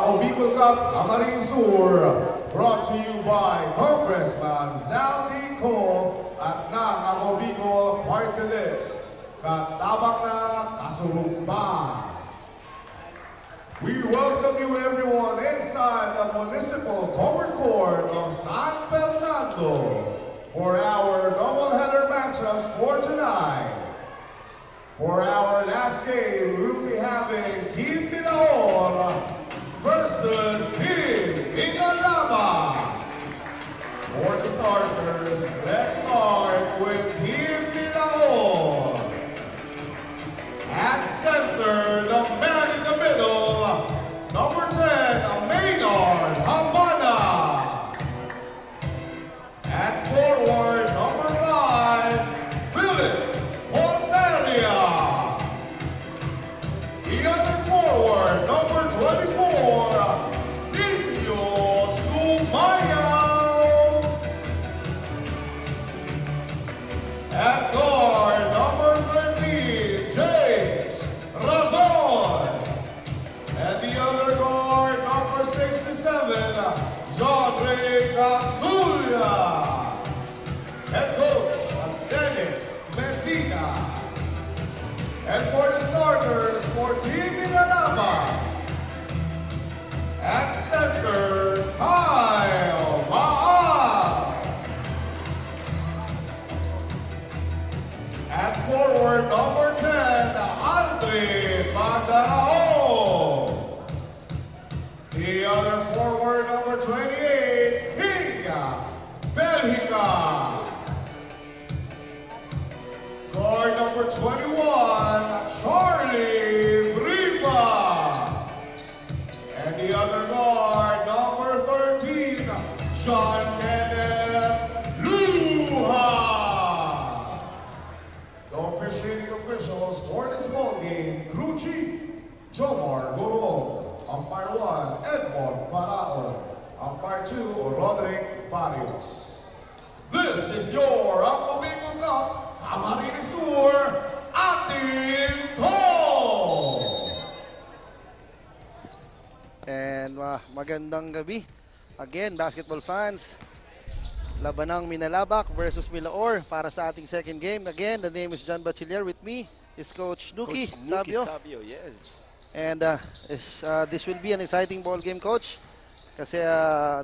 Ako Bicol Cup Camarines Sur, brought to you by Congressman Zaldi Co at ng Ako Bicol Party List. Katabang na kasurugban. We welcome you everyone inside the Municipal Covered Court of San Fernando for our doubleheader matchups for tonight. For our last game, we'll be having Team Pinaor versus Team Pinalaba. For the starters, let's start with Team Pinaor. At center, the man in the middle, number 10, Maynard Habana. At forward, number 5, Philip Porteria. The other forward, number 24, Nino Sumayaw. At guard, number 13, James Razon. And the other guard, number 67, Jodre Casulla. Head coach, Dennis Medina. And for the starters, for Team Pinalaba, at center, Kyle Baal. At forward, number 10, Andre Madarao. The other forward, number 28, Hinga Belhica. Guard number 21, Charlie Briva. And the other guard, number 13, Sean Kenneth Luha. The officiating officials for this ball game, Crew Chief Jomar Goro. Umpire 1, Edmond Faraon. Umpire 2, Roderick Barrios. This is your Ako Bicol Cup Camarines Sur Atin Po! And magandang gabi. Again, basketball fans. Labanang Minalabak versus Milaor para sa ating second game. Again, the name is John Bachiller. With me is Coach Nuki Sabio. Yes. And this will be an exciting ball game, Coach. Kasi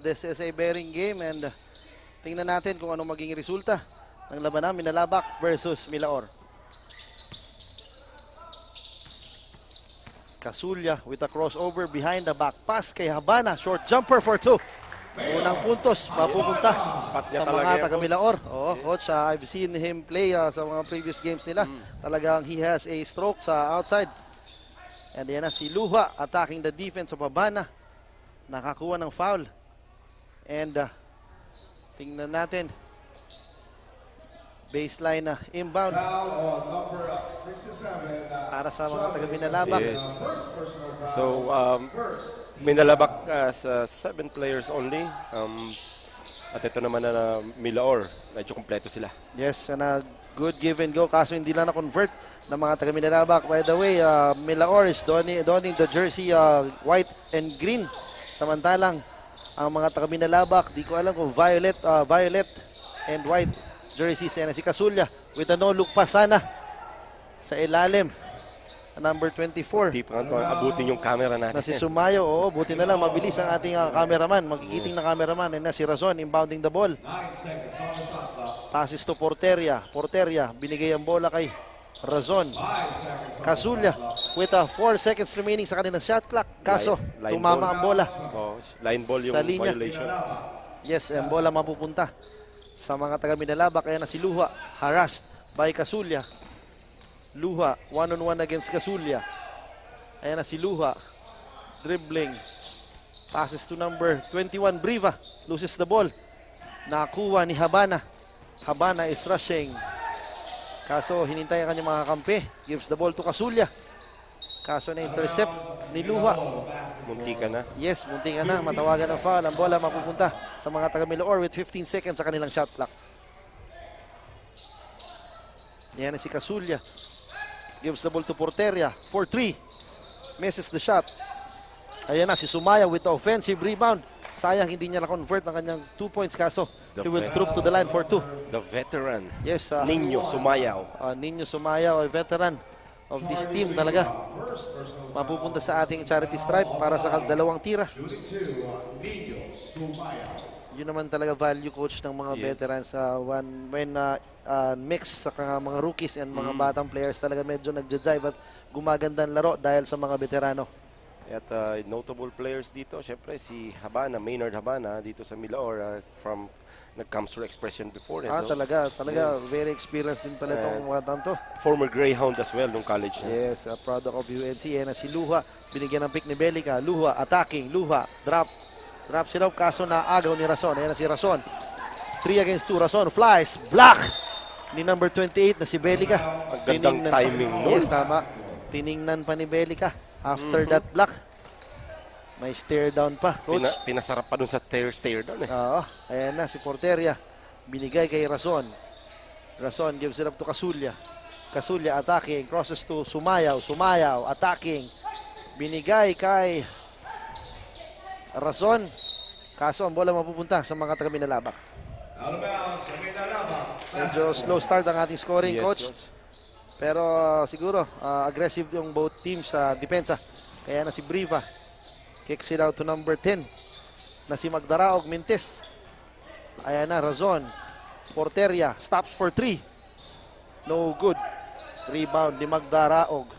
this is a bearing game and tingnan natin kung ano maging resulta ng labanang Minalabak versus Milaor. Casulla with a crossover behind the back pass kay Habana. Short jumper for 2. Unang puntos mapupunta sa mga taga-Milaor. Oo, Coach, I've seen him play sa mga previous games nila. Talagang he has a stroke sa outside. And yan na si Luha attacking the defense of Habana. Nakakuha ng foul. And tingnan natin. Baseline inbound. Para sa mga taga-Minalabak. Yes. So, Minalabak sa 7 players only. At ito naman na Milaor. Medyo kompleto sila. Yes, and a good give and go. Kaso hindi lang na-convert ng mga taga-Minalabak. By the way, Milaor is donning the jersey white and green. Samantalang, ang mga taga-Minalabak, di ko alam kung violet and white jerseys. Yan si Casulla with a no-look pass sana sa ilalim. Number 24. Di pa nga abutin yung camera natin. Na si Sumayo, oo, buti na lang, mabilis ang ating cameraman, magigiting na cameraman. And na si Razon, inbounding the ball. Passes to Porteria. Porteria, binigay ang bola kay Razon. Casulla with 4 seconds remaining sa kanilang shot clock. Kaso, tumama ang bola. Line ball yung violation. Yes, ang bola mapupunta sa mga taga-Minalabak. Kaya na si Luha, harassed by Casulla. Luha, one-on-one against Casulla. Ayan na si Luha. Dribbling. Passes to number 21, Briva. Loses the ball. Nakuha ni Habana. Habana is rushing. Kaso, hinintay ang kanyang mga kampi. Gives the ball to Casulla. Kaso na-intercept ni Luha. Munti ka na. Yes, munti ka na. Matawagan ng foul. Ang bola mapupunta sa mga taga-Milaor with 15 seconds sa kanilang shot clock. Yan na si Casulla. Gives the ball to Porteria. 4-3. Misses the shot. Ayan na si Sumaya with the offensive rebound. Sayang hindi niya na-convert ang kanyang 2 points kaso he will troop to the line for 2. The veteran, Yes, Nino Sumayaw. Nino Sumaya, a veteran of this team talaga. Mapupunta sa ating charity stripe para sa dalawang tira. Shooting 2, Nino Sumaya. Yun naman talaga value coach ng mga veterans when mix sa mga rookies and mga batang players talaga medyo nagja-jive at gumaganda ang laro dahil sa mga veterano. At notable players dito, syempre si Habana, Maynard Habana dito sa Milaor from nag-Camsur Expression before. Talaga Yes. very experienced din pala itong mga tanto. Former Greyhound as well nung college niya. Yes, a product of UNC. Yan na si Luha, binigyan ng pick ni Belica. Luha attacking, Luha drop sila kaso na agaw ni Rason. Yan na si Rason. 3 against 2, Rason flies, block ni number 28 na si Belica. Ang gandang timing nun. Yes, tama. Tiningnan pa ni Belica. After that block, may stare down pa, coach. Pinasarap pa dun sa stare down eh. Oo, ayan na si Porteria. Binigay kay Rason. Rason gives it up to Kasulya. Kasulya attacking, crosses to Sumayaw. Sumayaw attacking. Binigay kay Rason. Kaso ang bola mapupunta sa mga taga Minalabak. Out of bounds, Minalabak. Medyo slow start ang ating scoring, Yes, coach. Pero siguro aggressive yung both teams sa depensa. Kaya na si Briva kicks it out to number 10 na si Magdaraog Mintes. Ayan na, Razon. Porteria stops for 3. No good. Rebound ni Magdaraog.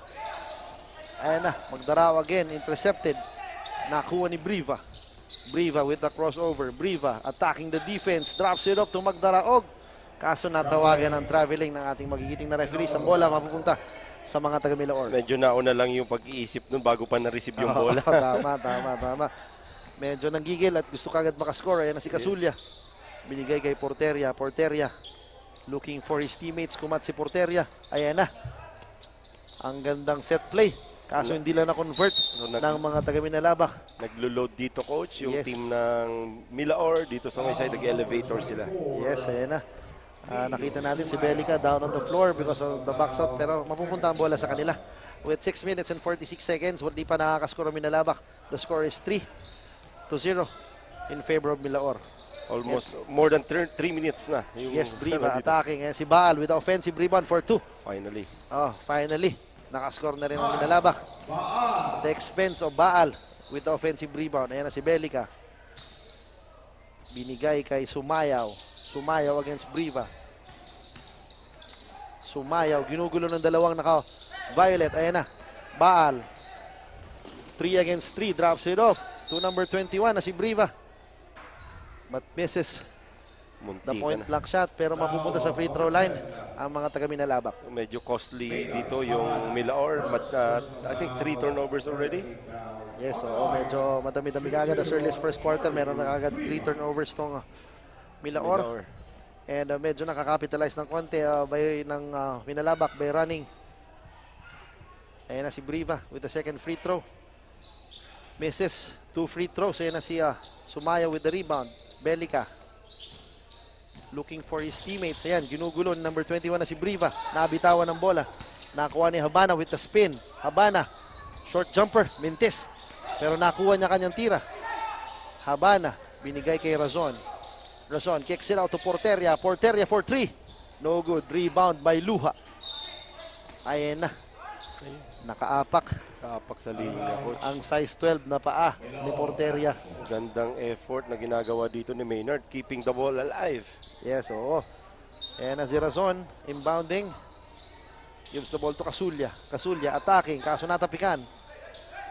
Ayan na, Magdaraog again, intercepted. Nakuha ni Briva. Briva with the crossover. Briva attacking the defense. Drops it up to Magdaraog. Kaso natawagan ang traveling ng ating magigiting na referee. Ang bola mapupunta sa mga taga Milaor. Medyo nauna lang yung pag-iisip nun bago pa na-receive yung bola. Tama. Medyo nanggigil at gusto kagad makascore. Ayan na si Kasulya. Binigay kay Porteria. Porteria looking for his teammates. Kumat si Porteria. Ayan na. Ang gandang set play. Kaso hindi lang na-convert ng mga taga Minalabak. Naglo-load dito, coach, yung Yes. team ng Milaor. Dito sa may side, nag-elevator sila. Yes, ayan na. Nakita natin si Belica down on the floor because of the box out. Pero mapupunta ang bola sa kanila. With 6 minutes and 46 seconds, hindi pa nakakaskoro ang Minalabak. The score is 3-0 in favor of Milaor. Almost more than 3 minutes na. Yung Yes, Briva dito. attacking. Si Baal with the offensive rebound for 2. Finally. Finally, nakascore na rin ang Minalabak. The expense of Baal with the offensive rebound. Ayan na si Belica. Binigay kay Sumayaw. Sumayaw against Briva. Sumayaw, ginugulo ng dalawang naka-violet. Ayan na, Baal. 3 against 3, drops it off to number 21 na si Briva. But misses Munti the ka point na. blank shot pero mapupunta sa free throw line ang mga taga Minalabak. Medyo costly dito yung Milaor. But I think 3 turnovers already. Yes, medyo madami-dami kagad as early as first quarter. Meron na kagad 3 turnovers tong Milaor. And medyo nakakapitalize ng konti ng Minalabak by running. Ayan na si Briva with the second free throw. Misses 2 free throws. Ayan na si Sumaya with the rebound. Belica looking for his teammates. Ayan, ginugulo ni number 21 na si Briva. Nabitawan ng bola. Nakuha ni Habana with the spin. Habana, short jumper, Mintes. Pero nakuha niya kanyang tira. Habana, binigay kay Razon. Razon kicks it out to Porteria. Porteria for 3. No good. Rebound by Luha. Ayan na. Nakaapak Kaapak sa linya, coach. ang size 12 na paa ni Porteria. Gandang effort na ginagawa dito ni Maynard. Keeping the ball alive. Yes, oo. Ayan na si Razon. Inbounding. Gives the ball to Kasulya. Kasulya attacking. Kaso natapikan.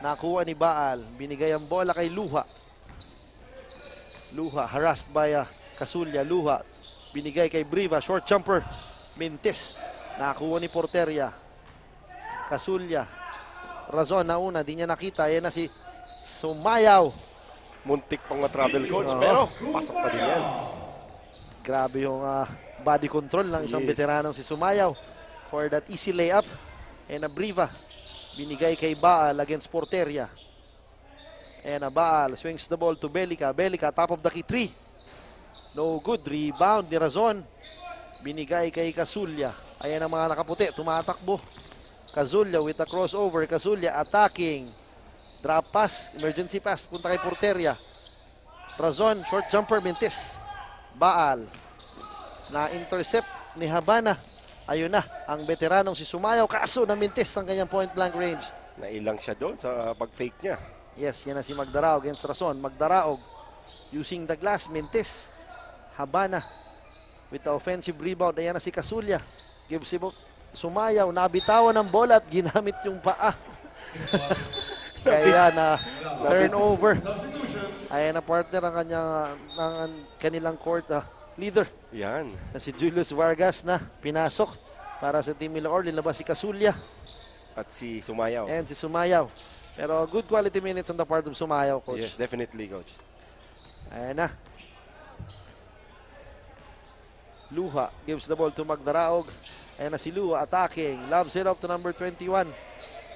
Nakuha ni Baal. Binigay ang bola kay Luha. Luha harassed by Kasulya. Luha binigay kay Briva. Short jumper. Mintes. Nakuha ni Porteria. Kasulya. Razon na una. Di niya nakita. Ayan na si Sumayaw. Muntik pang ma-travel, coach. Pero pasok pa din yan. Grabe yung body control ng isang veteranong si Sumayaw for that easy layup. And Briva binigay kay Baal against Porteria. And Baal swings the ball to Belica. Belica top of the key 3. No good. Rebound ni Razon. Binigay kay Kasulya. Ayan ang mga nakaputi. Tumatakbo. Kasulya with the crossover. Kasulya attacking. Drop pass, emergency pass, punta kay Porteria. Razon, short jumper, Mintis. Baal. Na-intercept ni Habana. Ayun na, ang veteranong si Sumayaw. Kaso na Mintis ang kanyang point blank range. Nailang siya doon sa pag-fake niya. Yes, yan na si Magdaraog against Razon. Magdaraog using the glass, Mintis. Habana with the offensive rebound. Ayan na si Kasulya. Gives him Sumayaw. Nabitawan ng bola at ginamit yung paa. Kaya na turnover. Ayan na partner ang kanilang court leader. Yan. Na si Julius Vargas na pinasok para sa Team Milaor. Linabas si Kasulya At si Sumayaw. and si Sumayaw. Pero good quality minutes on the part of Sumayaw, coach. Yes, definitely, coach. Ayan na. Luha gives the ball to Magdaraog. Ayan na si Luha attacking. Lobs it up to number 21.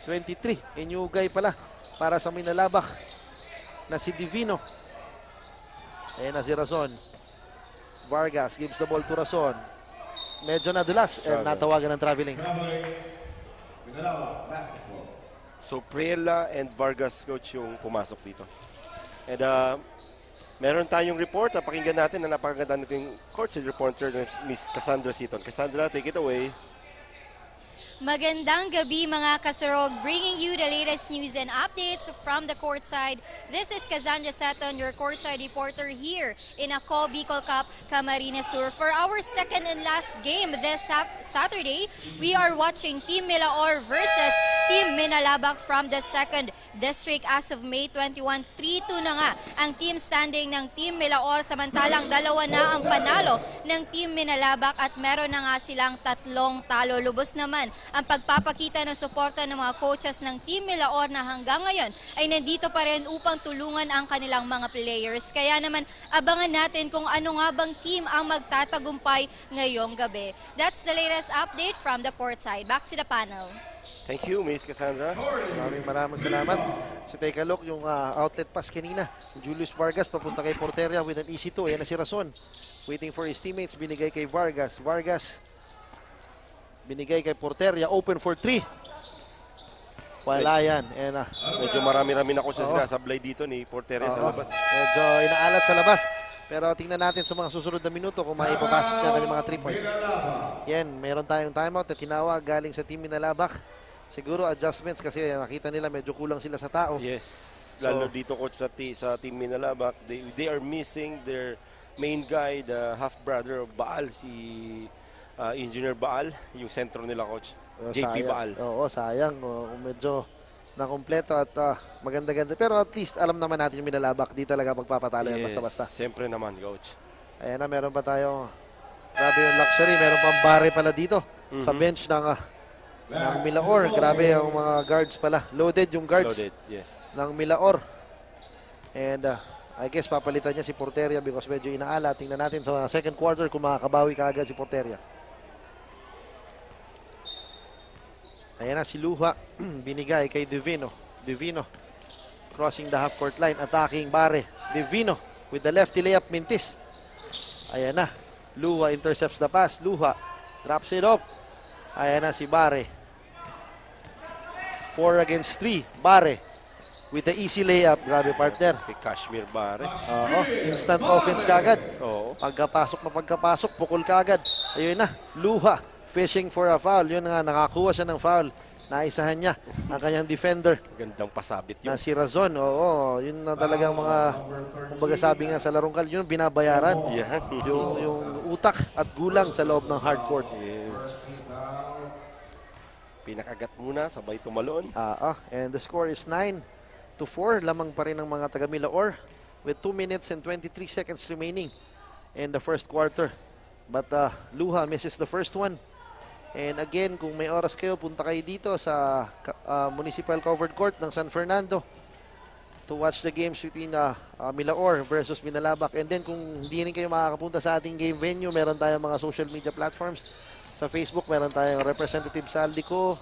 23. Inyugay pala para sa Minalabak na si Divino. Ayan na si Razon. Vargas gives the ball to Razon. Medyo nadulas and natawagan ng traveling. So, Priela and Vargas, coach, yung pumasok dito. And meron tayong report na pakinggan natin na napakaganda nating court reporter na Miss Cassandra Seaton. Cassandra, take it away. Magandang gabi mga kasurog, bringing you the latest news and updates from the courtside. This is Cassandra Seaton, your courtside reporter here in Ako Bicol Cup, Camarines Sur. For our second and last game this Saturday, we are watching Team Milaor versus Team Minalabak from the 2nd District as of May 21. 3-2 na nga ang team standing ng Team Milaor, samantalang dalawa na ang panalo ng Team Minalabak at meron na nga silang 3 talo. Lubos naman ang pagpapakita ng suporta ng mga coaches ng Team Milaor na hanggang ngayon ay nandito pa rin upang tulungan ang kanilang mga players. Kaya naman abangan natin kung ano nga bang team ang magtatagumpay ngayong gabi. That's the latest update from the courtside. Back to the panel. Thank you, Miss Cassandra. Maraming salamat. So take a look yung outlet pass kanina. Julius Vargas papunta kay Porteria with an easy 2. Ayan na si Razon. Waiting for his teammates. Binigay kay Vargas. Vargas binigay kay Porteria. Open for 3. Wala yan. And, Medyo marami-rami na ko siya sinasablay dito ni Porteria sa labas. medyo inaalat sa labas. Pero tingnan natin sa mga susunod na minuto kung maipapasok niya ng mga 3 points. Yan, meron tayong timeout na tinawag galing sa Team Minalabak. Siguro adjustments kasi nakita nila medyo kulang sila sa tao. Yes, lalo dito coach sa Team Minalabak, they are missing their main guy, the half-brother of Baal, si Engineer Baal, yung sentro nila coach, JP Sayang. Baal. Oo, sayang. Medyo nakompleto at maganda-ganda. Pero at least alam naman natin yung Minalabak. Di talaga magpapatalo yan basta-basta. Siyempre naman coach. Ayan na, meron pa tayong grabe yung luxury. Meron pang bare pala dito sa bench ng Milaor. Grabe yung mga guards pala. Loaded yung guards ng Milaor. And I guess papalitan niya si Porteria because medyo inaala. Tingnan natin sa second quarter kung makakabawi kaagad si Porteria. Ayan na si Luha. Binigay kay Divino. Divino crossing the half-court line. Attacking Bare. Divino with the lefty layup. Mintis. Ayan na. Luha intercepts the pass. Luha drops it up. Ayan na si Bare. 4 against 3. Bare with the easy layup. Grabe partner. Kay Kashmir Bare. Instant offense kagad. Oo. Pagkapasok, pukol kagad. Ayun na. Luha fishing for a foul. Yun nga, nakakuha siya ng foul. Naisahan niya ang kanyang defender. Gandang pasabit yun. Na si Razon. Oo, yun na talagang mga, kumbaga sabi nga sa larong kal, yun binabayaran. Yan. Yung utak at gulang sa loob ng hardcourt. Yes. Pinakagat muna, sabay tumalon. And the score is 9-4. Lamang pa rin ang mga taga Milaor with 2 minutes and 23 seconds remaining in the first quarter. But Luha misses the first one. And again, kung may oras kayo, punta kayo dito sa Municipal Covered Court ng San Fernando to watch the games between Milaor versus Minalabak. And then kung hindi rin kayo makakapunta sa ating game venue, meron tayong mga social media platforms. Sa Facebook, meron tayong Representative Saldico,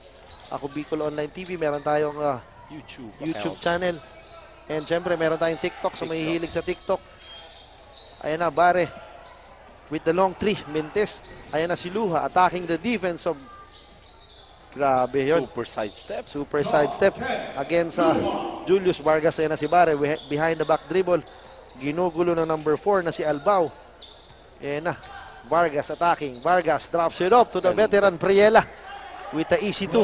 Ako Bicol Online TV, meron tayong YouTube channel. And syempre, meron tayong TikTok, so may hilig sa TikTok. Ayan na, Bare with the long 3, Mintis. Ayan na si Luha attacking the defense of Grabe yun. Super sidestep. Super sidestep against Julius Vargas. Ayan na si Bare behind the back dribble. Ginugulo ng number 4 na si Albao. Ayan na. Vargas attacking. Vargas drops it up to the veteran Priela with the easy 2.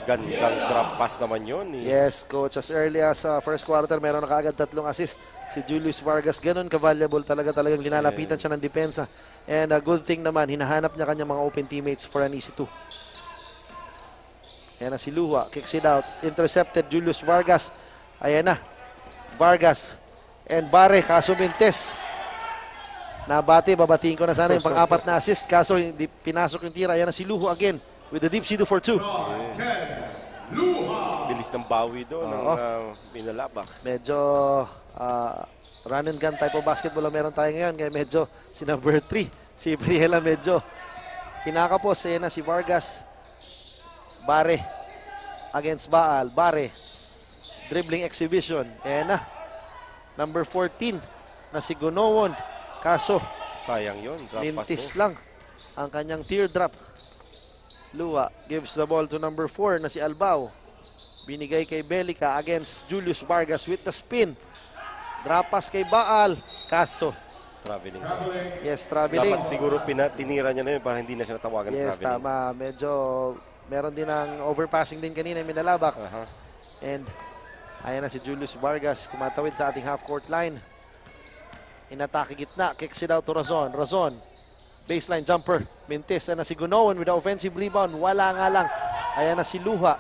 Gandang drop pass naman yun. Yes, coach. As early as first quarter, meron na kaagad 3 assist. Si Julius Vargas, ganun ka-valuable talagang linalapitan siya ng depensa. And a good thing naman, hinahanap niya kanyang mga open teammates for an easy 2. Ayan na si Luha, kicks it out. Intercepted Julius Vargas. Ayan na. Vargas and Bare, kaso Mintes. Nabati, babatiin ko na sana yung pang-4 na assist. Kaso hindi pinasok yung tira. Ayan na si Luha again with the deep C2 for 2. Bilis ng bawi doon ng Binalabak. Medyo run and gun type of basketball ang meron tayo ngayon. Kaya medyo si number 3, si Briela medyo kinakapos. Ayan na si Vargas. Bare against Baal. Bare. Dribbling exhibition. Ayan na. Number 14 na si Gunowon. Kaso, Sayang yun. Drop pass mintis mo. lang ang kanyang teardrop. Lua gives the ball to number 4 na si Albao. Binigay kay Belica against Julius Vargas with the spin. Drop pass kay Baal. Kaso, Traveling. yes, traveling. Dapat siguro tinira niya na yun para hindi na siya natawagan ng Yes, traveling. tama. Medyo meron din ng overpassing din kanina yung Minalabak. And ayan na si Julius Vargas. Tumatawid sa ating half-court line. Inatake gitna. Kicks it out to Razon. Razon. Baseline jumper. Mintis. Ayan na si Gunowon with the offensive rebound. Wala nga lang. Ayan na si Luha.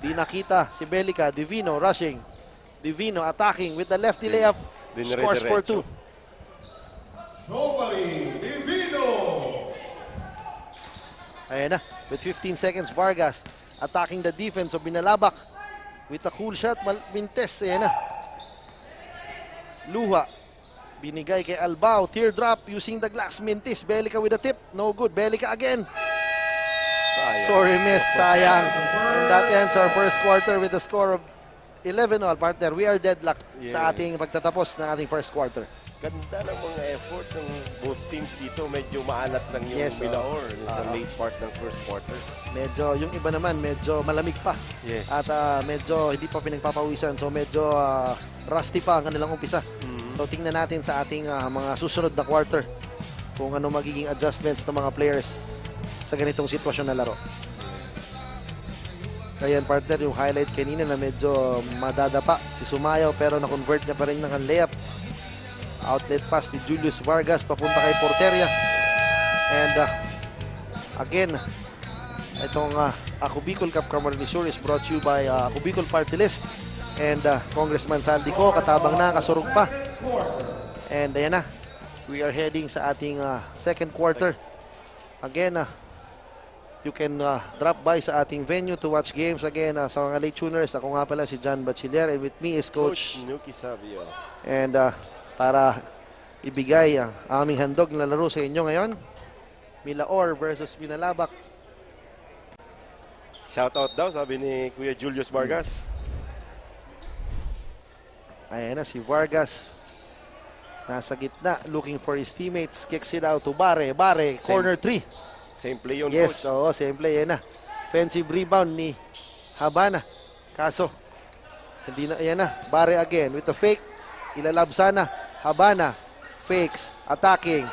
Di nakita si Belica. Divino rushing. Divino attacking with the lefty layup. Scores for 2. Nobody, Divino. Ayan na. With 15 seconds, Vargas attacking the defense of Binalabak. With a cool shot, Mintes. Ayan na. Luha. Binigay kay Albao. Teardrop using the glass. Mintis. Belica with a tip. No good. Belica again. Sorry, miss. Sayang. And that ends our first quarter with a score of 11-all, partner. We are deadlocked sa ating pagtatapos ng ating first quarter. Ganda ng mga effort ng both teams dito. Medyo maalat lang yung Milaor sa late part ng first quarter. Medyo, yung iba naman, medyo malamig pa. Yes. At medyo hindi pa pinagpapawisan. So medyo rusty pa ang kanilang umpisa. So tingnan natin sa ating mga susunod na quarter kung ano magiging adjustments ng mga players sa ganitong sitwasyon na laro. Ayan, partner, yung highlight kanina na medyo madadapa si Sumayaw pero na-convert niya pa rin ng layup. Outlet pass ni Julius Vargas papunta kay Porteria. And again, itong Ako Bicol Cup Camarines Sur is brought to you by Ako Bicol Party List and Congressman Saldico, katabang na, kasurog pa. And ayan na, we are heading sa ating second quarter. Again, you can drop by sa ating venue to watch games. Again, sa mga late tuners, ako nga pala si John Bachiller and with me is Coach Nuki Savio. and para ibigay ang aming handog na laro sa inyo ngayon, Milaor versus Binalabak. Shoutout daw, sabi ni Kuya Julius Vargas. Ayan na si Vargas. Nasa gitna, looking for his teammates. Kicks it out to Bare. Bare, corner 3. Same play yun, Yes, Coach. oo, same play. Ayan na. Offensive rebound ni Habana. Kaso, hindi na, ayan na. Bare again with the fake. Ilalab sana. Habana. Fakes. Attacking.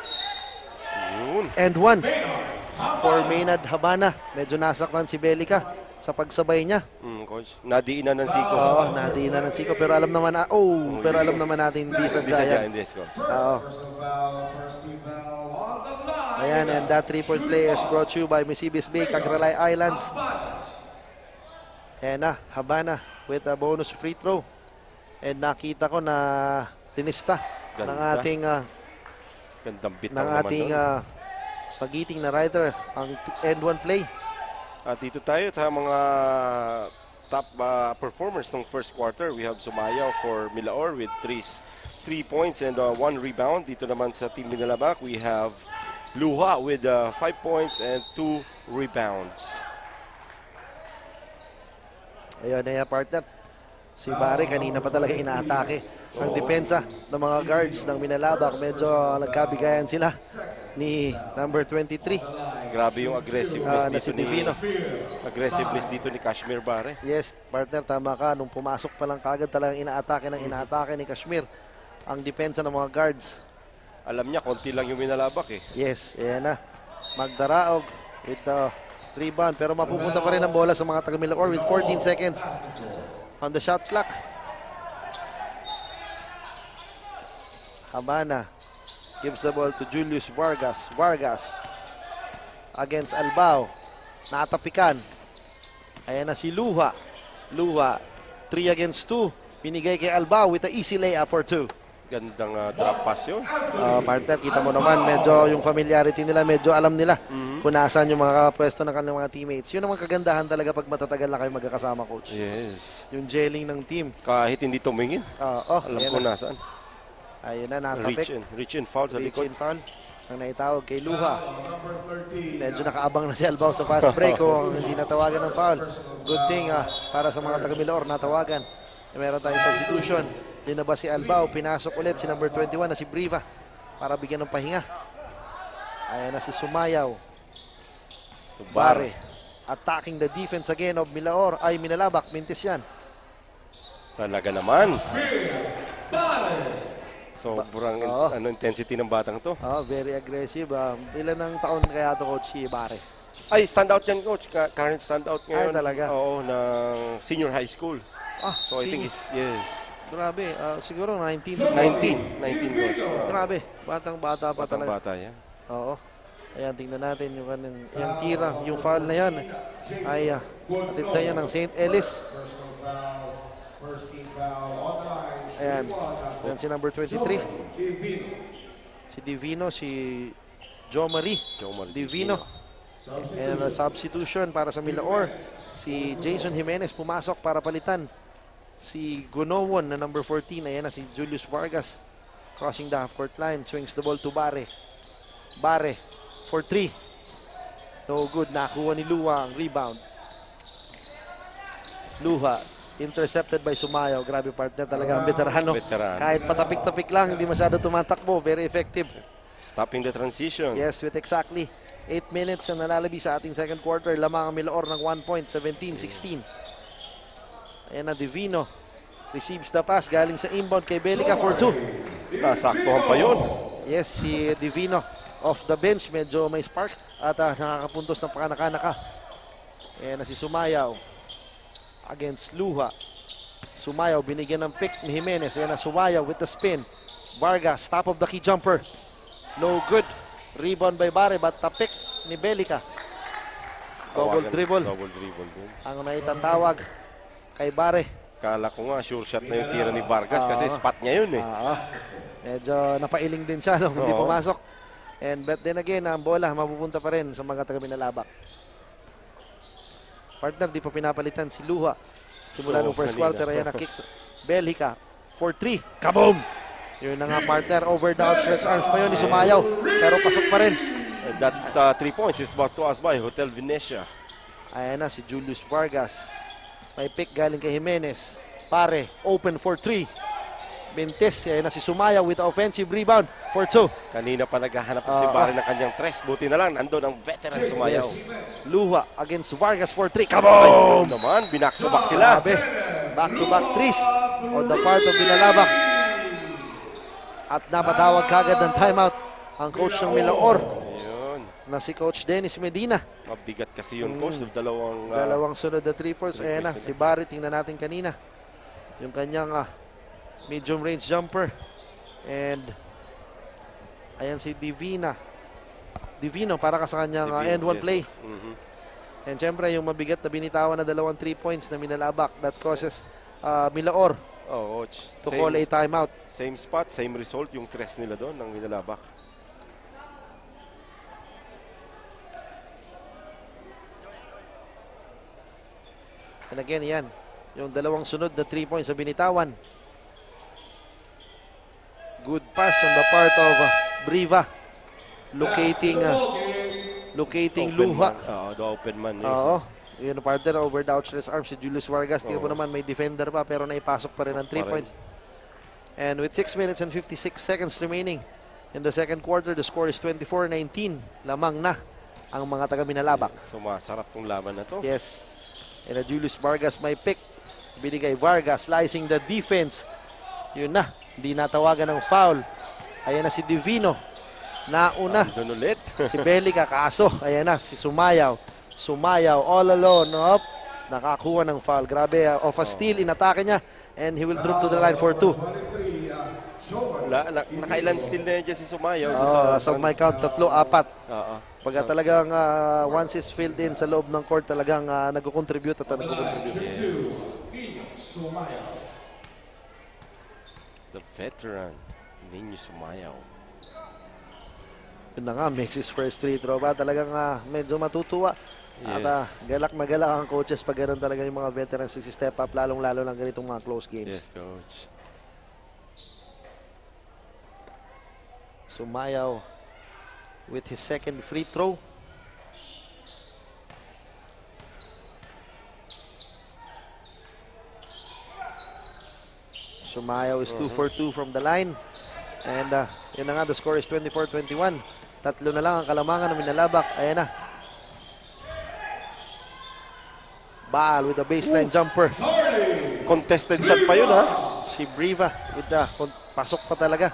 Yun. And 1 for Maynard Habana. Medyo nasaktan si Belica sa pagsabay niya. Coach. Nadiinan ng Siko. Oo, nadiinan ng Siko. Pero alam naman, pero alam naman natin hindi sa Hindi sa Giant. Giants, Coach. Oo. First team foul on the line. Ayan, and that 3-point play is brought to you by Misibis Bay, Cagralay Islands. Ayan na, Habana with a bonus free throw. And nakita ko na tinista ng Ganda. ating Gandang bitaw naman doon. pagiting na writer ang end 1 play. At dito tayo sa mga top performers ng first quarter. We have Sumayaw for Milaor with 3 points and 1 rebound. Dito naman sa Team Binalabak, we have Luha with 5 points and 2 rebounds. Ayun na yan, partner. Si Bare kanina pa talaga inaatake ang depensa ng mga guards ng Binalabak. Medyo nagkabigayan sila ni number 23 Grabe yung aggressiveness na si dito Divino. aggressiveness dito ni Kashmir Bare. Yes, partner, tama ka. Nung pumasok pa lang kagad talagang inaatake ni Kashmir ang depensa ng mga guards. Alam niya, konti lang yung minalabak eh. Yes, ayan na. Magdaraog with the rebound. Pero mapupunta pa rin ang bola sa mga taga Milaor with 14 seconds on the shot clock. Habana gives the ball to Julius Vargas. Vargas against Albao. Natapikan. Ayan na si Luha. Luha, 3 against 2. Binigay kay Albao with the easy layup for 2. Gandang drop pass yun. Partner, kita mo naman, medyo yung familiarity nila, medyo alam nila kung nasaan yung mga pwesto ng kanilang mga teammates. Yun ang kagandahan talaga pag matatagal na kayo magkakasama, coach. Yes. Yung gelling ng team. Kahit hindi tumingin. Alam ayan ko na. nasaan. Ayun na, natapik. Reach in foul sa Reach likod. in foul. Ang naitawag kay Luha. Medyo nakaabang na si Albao sa fast break kung hindi natawagan ng foul. Good thing para sa mga taga-Milaor natawagan. Meron tayong substitution. Dinaba si Albao. Pinasok ulit si number 21 na si Briva para bigyan ng pahinga. Ayan na si Sumayaw. Bare. Attacking the defense again of Milaor. Ay, Minalabak. Mintis yan. Talaga naman. Sobrang intensity ng batang to. Very aggressive. Ilan ng taon kaya ito, coach, si Bare? Ay, standout yan, coach. Current standout ngayon. Ay, talaga? Oo, ng senior high school. So, I think yes. Grabe. Siguro 19. 19, coach. Grabe. Batang-bata pa talaga. Bata yan. Oo. Ayan, tingnan natin yung tira, yung foul na yan. Ay, atid sa yan ng St. Ellis. First team foul on the line. Ayan. Ayan si number 23. Si Divino, si Joe Marie. Divino. And a substitution para sa Milaor. Si Jason Jimenez pumasok para palitan. Si Gonowon na number 14. Ayan na si Julius Vargas. Crossing the half-court line. Swings the ball to Bare. Bare for 3. No good. Nakuha ni Luha ang rebound. Luha. Intercepted by Sumayaw. Grabe, partner talaga ang veterano. Kahit patapik-tapik lang, hindi masyado tumatakbo. Very effective. Stopping the transition. Yes, with exactly 8 minutes ang nalalabi sa ating second quarter. Lamang ang Milaor ng 1 point, 17-16. Ayan na, Divino. Receives the pass galing sa inbound kay Belica for 2. Nasaktuhan pa yun. Yes, si Divino off the bench. Medyo may spark at nakakapuntos ng pakanaka-naka. Ayan na si Sumayaw against Luha. Sumayaw binigyan ng pick ni Jimenez. Ayan na Sumayaw with the spin. Vargas, top of the key jumper. No good. Rebound by Bare, but tapik ni Belica. Double dribble. Double dribble din. Ang naitatawag kay Bare. Kala ko nga, sure shot na yung tira ni Vargas kasi spot niya yun eh. Medyo napailing din siya nung hindi pumasok. But then again, ang bola mapupunta pa rin sa mga taga-Minalabak. Partner, di pa pinapalitan si Luha. Simula nung first quarter, ayan na kicks. Belica for 3. Kaboom! Yun na nga, partner. Over the outstretched arms pa yun ni Sumayaw. Pero pasok pa rin. And that 3 points is brought to us by Hotel Venecia. Ayan na si Julius Vargas. May pick galing kay Jimenez. Pare, open for 3. Bentes, ayan na si Sumayaw with offensive rebound for 2. Kanina pa naghahanap si Bare ng kanyang tres. Buti na lang, nandun ang veteran Sumayaw. Yes. Luha against Vargas for 3. Kaboom! Naman, binak-to-back sila. Grabe. Back-to-back threes on the part of Minalabak. At napatawag kagad ng timeout ang coach ng Milaor na si Coach Dennis Medina. Mabigat kasi yun, coach. Dalawang sunod na 3 points. Ayan na, si Bare, tingnan natin kanina. Yung kanyang medium range jumper. And ayan si Divino para ka sa kanyang end one play. And syempre yung mabigat na binitawan na dalawang 3 points na Minalabak that causes Milaor to call a timeout. Same spot, same result yung tres nila doon ng Minalabak. And again, yan. Yung dalawang sunod na 3 points na binitawan. Good pass on the part of Briva. Locating Luha. The open man. Oo. Yun, partner, over the outstretched arms si Julius Vargas. Tingnan mo naman, may defender pa pero naipasok pa rin ang 3 points. And with 6 minutes and 56 seconds remaining in the second quarter, the score is 24-19. Lamang na ang mga taga Minalabak. Sumasarap tong laban na to. Yes. And Julius Vargas may pick. Binigay Vargas, slicing the defense. Yun na, hindi natawagan ng foul. Ayan na si Divino. Nauna. Doon ulit. Si Belica, kaso. Ayan na, si Sumayaw. Sumayaw, all alone. Up. Nakakuha ng foul. Grabe, off a steal. Inatake niya. And he will drop to the line for 2. Nakailan steal na yan si Sumayaw. So my count, 3, 4. Oo. Pagka talagang once is filled in sa loob ng court, talagang nag-contribute at nag-contribute. The veteran, Nino Sumayaw. Yun na nga, makes his first free throw ba? Talagang medyo matutuwa. At Yes. galak na galak ang coaches pag ganoon talaga yung mga veterans step up, lalong-lalo ng ganitong mga close games. Yes, coach. Sumayaw with his second free throw. Sumayaw is 2 for 2 from the line. And yun na nga, the score is 24-21. Tatlo na lang ang kalamangan ng Minalabak. Ayan na. Baal with the baseline jumper. Contested shot pa yun, ha? Si Briva with the pasok pa talaga.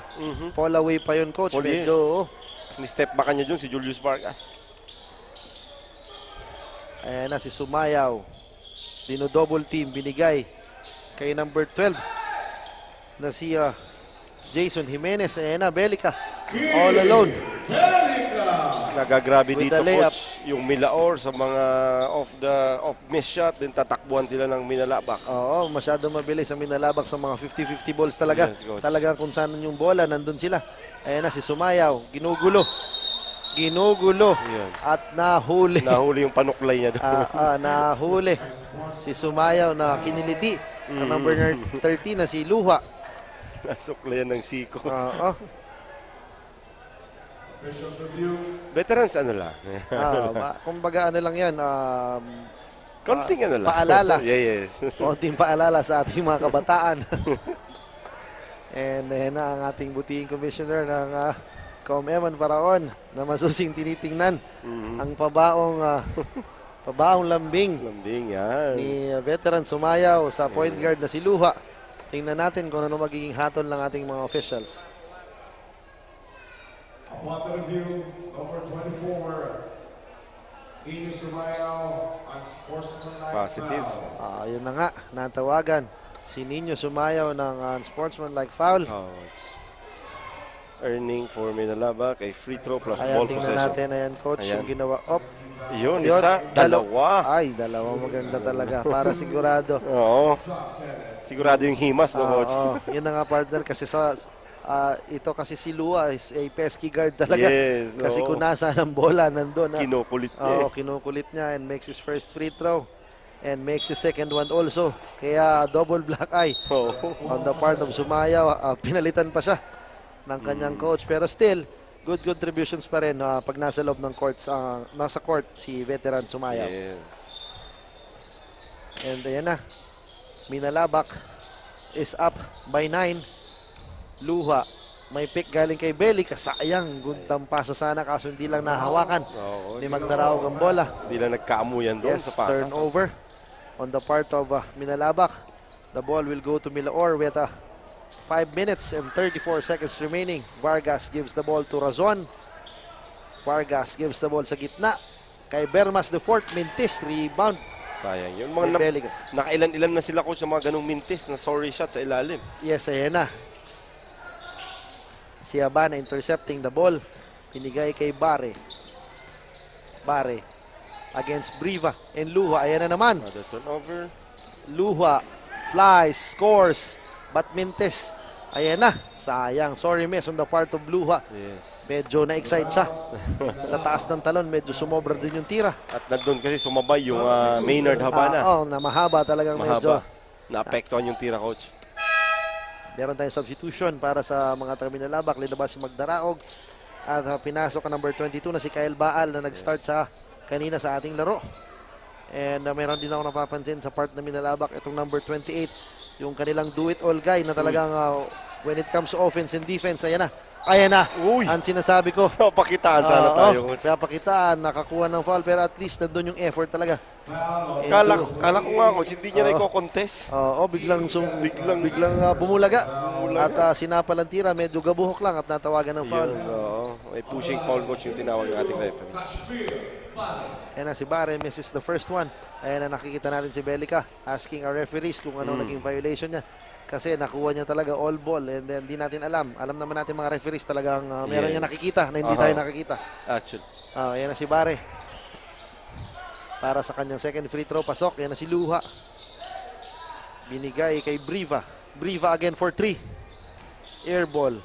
Fall away pa yun, coach. Oh, yes. Medyo, Ni-step back niya dun si Julius Vargas. ayan na si Sumayaw. Dino-double team, binigay kay number 12 na si Jason Jimenez. Ayan na, Belica. All alone. Nagagrabe With dito, the layup. coach. Yung Milaor sa mga off-miss shot, din tatakbuhan sila ng Minalabak. Oo, masyado mabilis ang Minalabak sa mga 50-50 balls talaga. Yes, coach. Talagang kung saan yung bola, nandun sila. Ayan na si Sumayaw. Ginugulo. Ginugulo. Yan. At nahuli. Nahuli yung panuklay niya doon. Nahuli. Si Sumayaw na kiniliti. Ang number 13 na si Luha. Nasuklayan ng siko. Oo. Veterans ano lang. Kumbaga ano lang yan. Konting ano lang. Paalala. Yes. Konting paalala sa ating mga kabataan. And na ang ating butihing commissioner ng Com Eman Paraon na masusing tinitingnan ang pabaong lambing Lambing yan. ni veteran Sumayaw sa point guard na si Luha. Tingnan natin kung ano magiging hatol ng ating mga officials. Upon the review, number 24, Nino Sumayaw, unsportsmanlike Positive. foul. Yun na nga, natawagan si Nino Sumayaw ng unsportsmanlike foul. Coach. Earning for Minalabak ay free throw plus Ayan, ball tingnan possession. natin. Ayan, coach, Ayan. yung ginawa. Yun, Yun, isa, dalawa. Ay, dalawa. Maganda talaga. Para sigurado. Oo. Sigurado yung himas, no, coach? Oo, yun na nga, partner. Kasi ito kasi si Lua is a pesky guard talaga. Yes, Kasi oo. kung nasaan ang bola, nandun. Kinukulit niya. Oo, kinukulit niya and makes his first free throw. And makes his second one also. Kaya double black eye Oo. on the part of Sumayaw. Pinalitan pa siya ng kanyang coach. Pero still, good contributions pa rin pag nasa loob ng courts, nasa court si veteran Sumayaw. Yes. And ayan na, Minalabak is up by 9. Luha, may pick galing kay Belica. Sayang, guntang pasa sana kaso hindi lang nahawakan Oo. ni Magdaraog ang bola. Hindi lang nagkaamuyan doon Yes, sa pasas. turnover on the part of Minalabak. The ball will go to Milaor with 5 minutes and 34 seconds remaining. Vargas gives the ball to Razon. Vargas gives the ball sa gitna. Kay Bermas the fourth, Mintis, rebound. Sayang yun. Kay Mga Belica. nakailan-ilan na sila, coach, sa mga ganong mintis na sorry shot sa ilalim. Yes, ayan na. Si Habana intercepting the ball. Pinigay kay Bare. Bare against Briva and Luha. Ayan na naman. Another turnover. Luha flies, scores. But Mintes, ayan na. Sayang. Sorry miss on the part of Luha. Yes. Medyo na-excite siya. Sa taas ng talon, medyo sumobra din yung tira. At nandun kasi sumabay yung Maynard Habana. Na mahaba talagang medyo. Mahaba. Naapektuhan yung tira, coach. Meron tayong substitution para sa mga taga Minalabak. Linabas si Magdaraog. At pinasok ang number 22 na si Kyle Baal na nag-start sa kanina sa ating laro. And meron din ako napapansin sa part na Minalabak itong number 28. Yung kanilang do-it-all guy na talagang when it comes to offense and defense. Ayan na. Ayan na. Uy. Ang sinasabi ko. Pakitaan sana tayo. Kaya pakitaan, nakakuha ng foul, pero at least nandun yung effort talaga. Kala ko nga kung hindi niya na i-contest. Oo, biglang bumulaga. At sinapal ang tira, medyo gabuhok lang at natawagan ng foul. Yun, may pushing foul coach yung tinawag ng ating referee. Ayan na si Bare, misses the first one. Ayan na nakikita natin si Belica asking our referees kung ano naging violation niya. Kasi nakuha niya talaga all ball and then di natin alam. Alam naman natin mga referees talagang meron niya nakikita na hindi tayo nakikita. Actually. Ayan na si Bare. Para sa kanyang second free throw, pasok. Ayan na si Luha. Binigay kay Briva. Briva again for 3. Air ball.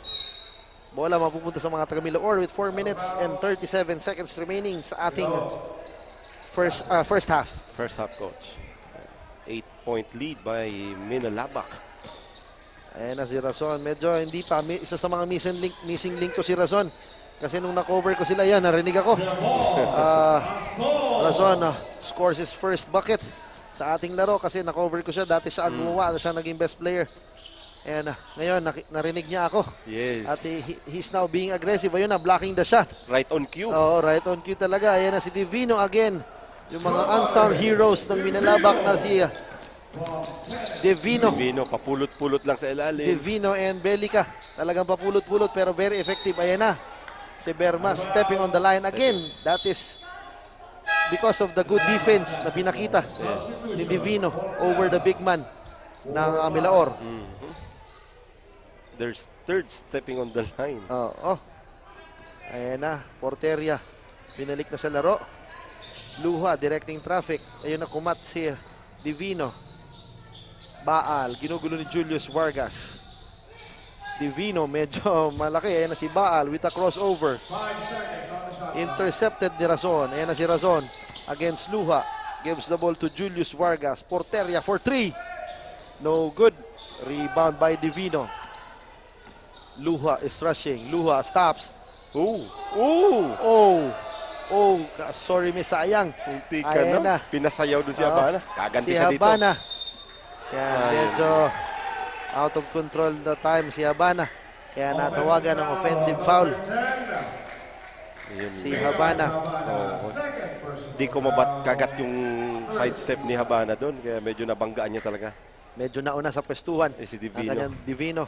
Bola mapupunta sa mga taga Milaor with 4 minutes and 37 seconds remaining sa ating first half. First half, coach. 8-point lead by Minalabak. Ayan na si Razon. Medyo hindi pa. Isa sa mga missing link ko si Razon. Kasi nung na-cover ko sila, yan, narinig ako. Razon scores his first bucket sa ating laro kasi na-cover ko siya. Dati siya ang gumawa. Siya naging best player. And ngayon, narinig niya ako. Yes. At he's now being aggressive. Ayun na, blocking the shot. Right on cue. Oo, right on cue talaga. Ayan na si Divino again. Yung mga unsung heroes ng Minalabak na si Divino. Divino, papulot-pulot lang sa ilalim. Divino and Belica. Talagang papulot-pulot pero very effective. Ayan na. Si Bermas stepping on the line again. That is because of the good defense na pinakita ni Divino over the big man ng Milaor. There's third stepping on the line. Ayan na, Porteria. Binalik na sa laro. Luha, directing traffic. Ayun na, kumat si Divino. Baal, ginugulo ni Julius Vargas. Divino, medyo malaki. Ayan na si Baal with a crossover. Intercepted ni Razon. Ayan na si Razon against Luha. Gives the ball to Julius Vargas. Porteria for 3. No good. Rebound by Divino. Luha is rushing. Luha stops. Sorry, miss, sayang. Munti ka na. Pinasayaw doon si Habana. Kaganti siya dito. Habana. Yan, medyo out of control the time si Habana. Kaya natawagan ng offensive foul. Si Habana. Di ko kagat yung sidestep ni Habana doon. Kaya medyo nabanggaan niya talaga. Medyo nauna sa pwestuhan. Si Divino. Kanyang Divino.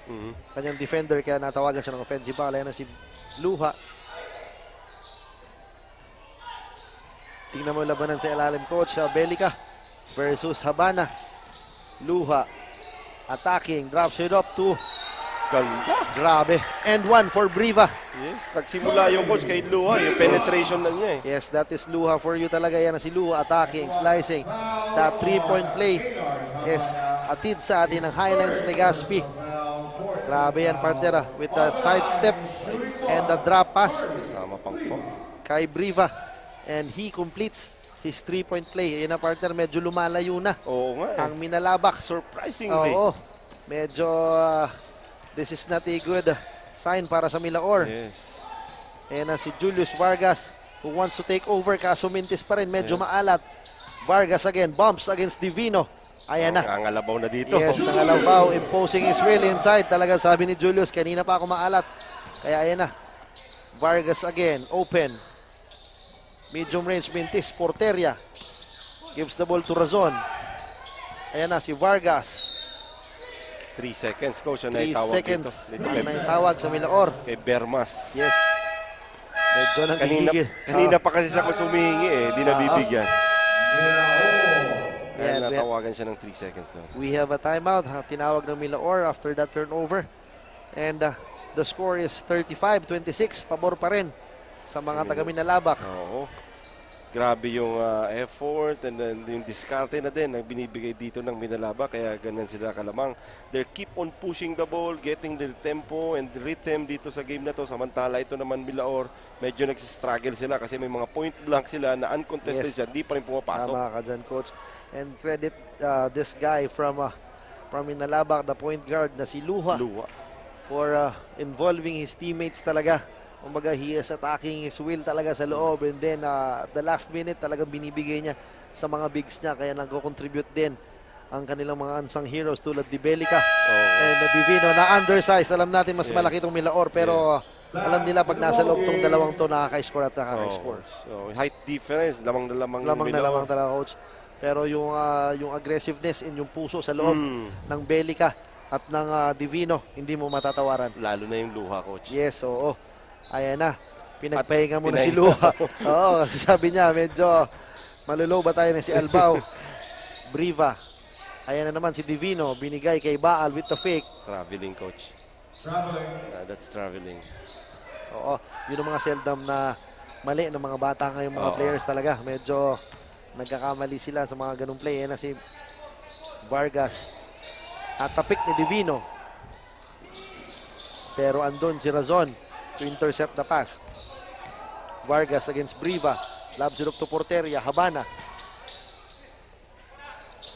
Kanyang defender. Kaya natawagan siya ng offensive foul. Ayan na si Luha. Tingnan mo labanan sa ilalim, coach. Belica versus Habana. Luha attacking. Drops it up to Ganda. grabe. And one for Briva. Yes, nagsimula yung coach kay Luha. Yung penetration na niya eh. Yes, that is Luha for you talaga. Yan na si Luha attacking, slicing. That 3-point play is atid sa atin ng Highlands Legazpi. Grabe yan, partner, with the side step and the drop pass Kasama pang foul. kay Briva. And he completes his 3-point play. Yan na, partner, medyo lumalayo na Oo nga eh. ang Minalabak. Surprisingly. Oo, medyo this is not a good sign para sa Milaor. Yes. Ayan na si Julius Vargas who wants to take over. Kaso mintis pa rin, medyo maalat. Vargas again, bumps against Divino. Ayan na. Nangangalabaw na dito. Yes, nangalabaw, imposing his will inside. Talagang sabi ni Julius, kanina pa ako maalat. Kaya ayan na. Vargas again, open. Medium range, mintis, Porteria. Gives the ball to Razon. Ayan na, si Vargas. 3 seconds, coach. 3 Ano yung tawag seconds. dito? Ayan na yung tawag sa Milaor. Kay Bermas. Yes. Medyo nang Kanina pa kasi siya kung sumihingi eh. Di nabibigyan. Yeah, Kaya natawagan siya ng 3 seconds doon. we have a timeout. Tinawag ng Milaor after that turnover. And the score is 35-26. Pabor pa rin sa mga taga Minalabak. Oo. Grabe yung effort and then yung diskarte na din na binibigay dito ng Minalabak. Kaya ganyan sila kalamang. They keep on pushing the ball, getting the tempo and rhythm dito sa game na to. Samantala ito naman Milaor, medyo nagsistruggle sila kasi may mga point blank sila na uncontested siya. Di pa rin pumapasok. Tama ka dyan, coach. And credit this guy from Minalabak, the point guard na si Luha. For involving his teammates talaga. Kumbaga, he is attacking his will talaga sa loob. And then, the last minute talagang binibigay niya sa mga bigs niya. Kaya nag-contribute din ang kanilang mga unsung heroes tulad ni Belica Oh. and Divino na undersized. Alam natin mas Yes. malaki itong Milaor pero alam nila pag nasa loob tong dalawang to nakaka-score at nakaka-score. So, height difference, lamang na lamang. Lamang na Milaor. lamang talaga, coach. Pero yung aggressiveness in yung puso sa loob ng Belica at ng Divino, hindi mo matatawaran. Lalo na yung luha, coach. Yes, oo. Ayan na. Pinagpahinga mo na si pinahinga. Luha. Oo, kasi sabi niya, medyo malulow ba tayo na si Albao. Briva. Ayan na naman si Divino. Binigay kay Baal with the fake. Traveling, coach. Traveling. That's traveling. Oo, yun ang mga seldom na mali ng mga bata ngayong mga Oo. players talaga. Medyo nagkakamali sila sa mga ganung play. Ayan na si Vargas. At tapik ni Divino. Pero andun si Razon to intercept the pass. Vargas against Briva. Lobs it up to Porteria. Habana.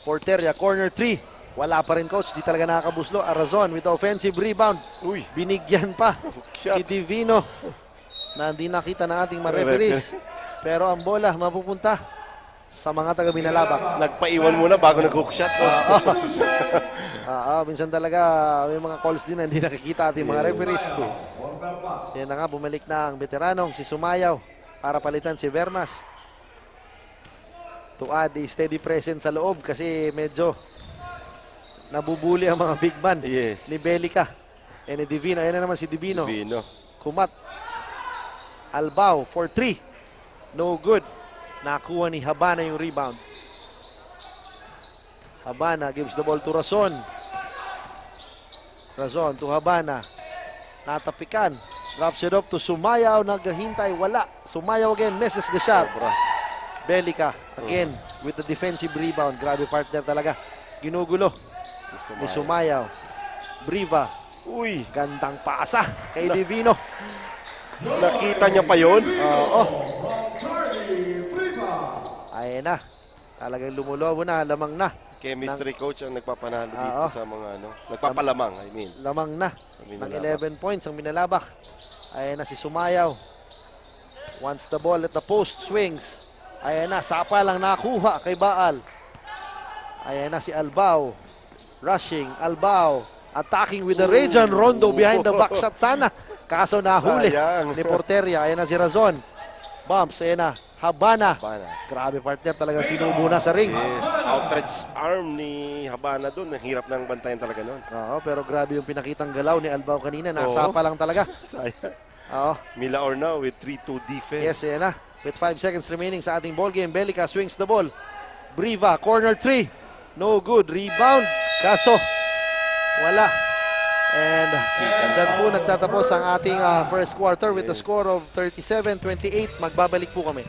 Porteria, corner 3. Wala pa rin, coach. Di talaga nakakabuslo. Arazon with the offensive rebound. Uy. Binigyan pa Shot. si Divino na hindi nakita ng ating mga referees. Pero ang bola mapupunta sa mga taga Binalabak. Nagpaiwan muna bago nag-hook shot, coach. Minsan talaga may mga calls din na hindi nakikita ating mga referees. Yan na nga, bumalik na ang veteranong si Sumayaw para palitan si Vermas. To add a steady presence sa loob kasi medyo nabubuli ang mga big man Yes. ni Belica. And ni Divino, ayan na naman si Divino. Divino. Kumat. Albao for 3. No good. Nakuha ni Habana yung rebound. Habana gives the ball to Razon. Razon to Habana. Natapikan. Drops it up to Sumayaw. Naghahintay. Wala. Sumayaw again. Misses the shot. Sobra. Belica again with the defensive rebound. Grabe partner talaga. Ginugulo ni Sumayaw. Briva. Uy, Gandang pasa kay Divino. nakita niya pa yun? Oo. Charlie Briva. Ayan na. Talagang lumulobo na. Lamang na. Chemistry coach ang nagpapanalo Oo. dito sa mga nagpapalamang, I mean. Lamang na. Ng Binalabak. 11 points ang Binalabak. Ayan na si Sumayaw. Wants the ball at the post. Swings. Ayan na. Sapa lang nakuha kay Baal. Ayan na si Albao. Rushing. Albao. Attacking with the Rajan Rondo behind the back shot sana. Kaso nahuli Sayang. ni Porteria. Ayan na si Razon. Bumps. Ayan na. Habana. Habana. Grabe partner. Talagang sinubo na sa ring. Yes, outstretched arm ni Habana doon. Ang hirap ng bantayan talaga noon. Oo, pero grabe yung pinakitang galaw ni Albao kanina. Nasapa lang talaga. Sayang. Oo. Milaor now with 3-2 defense. Yes, ayan na. With 5 seconds remaining sa ating ball game, Belica swings the ball. Briva, corner 3. No good. Rebound. Kaso, wala. And dyan po nagtatapos ang ating first quarter with the score of 37-28. Magbabalik po kami.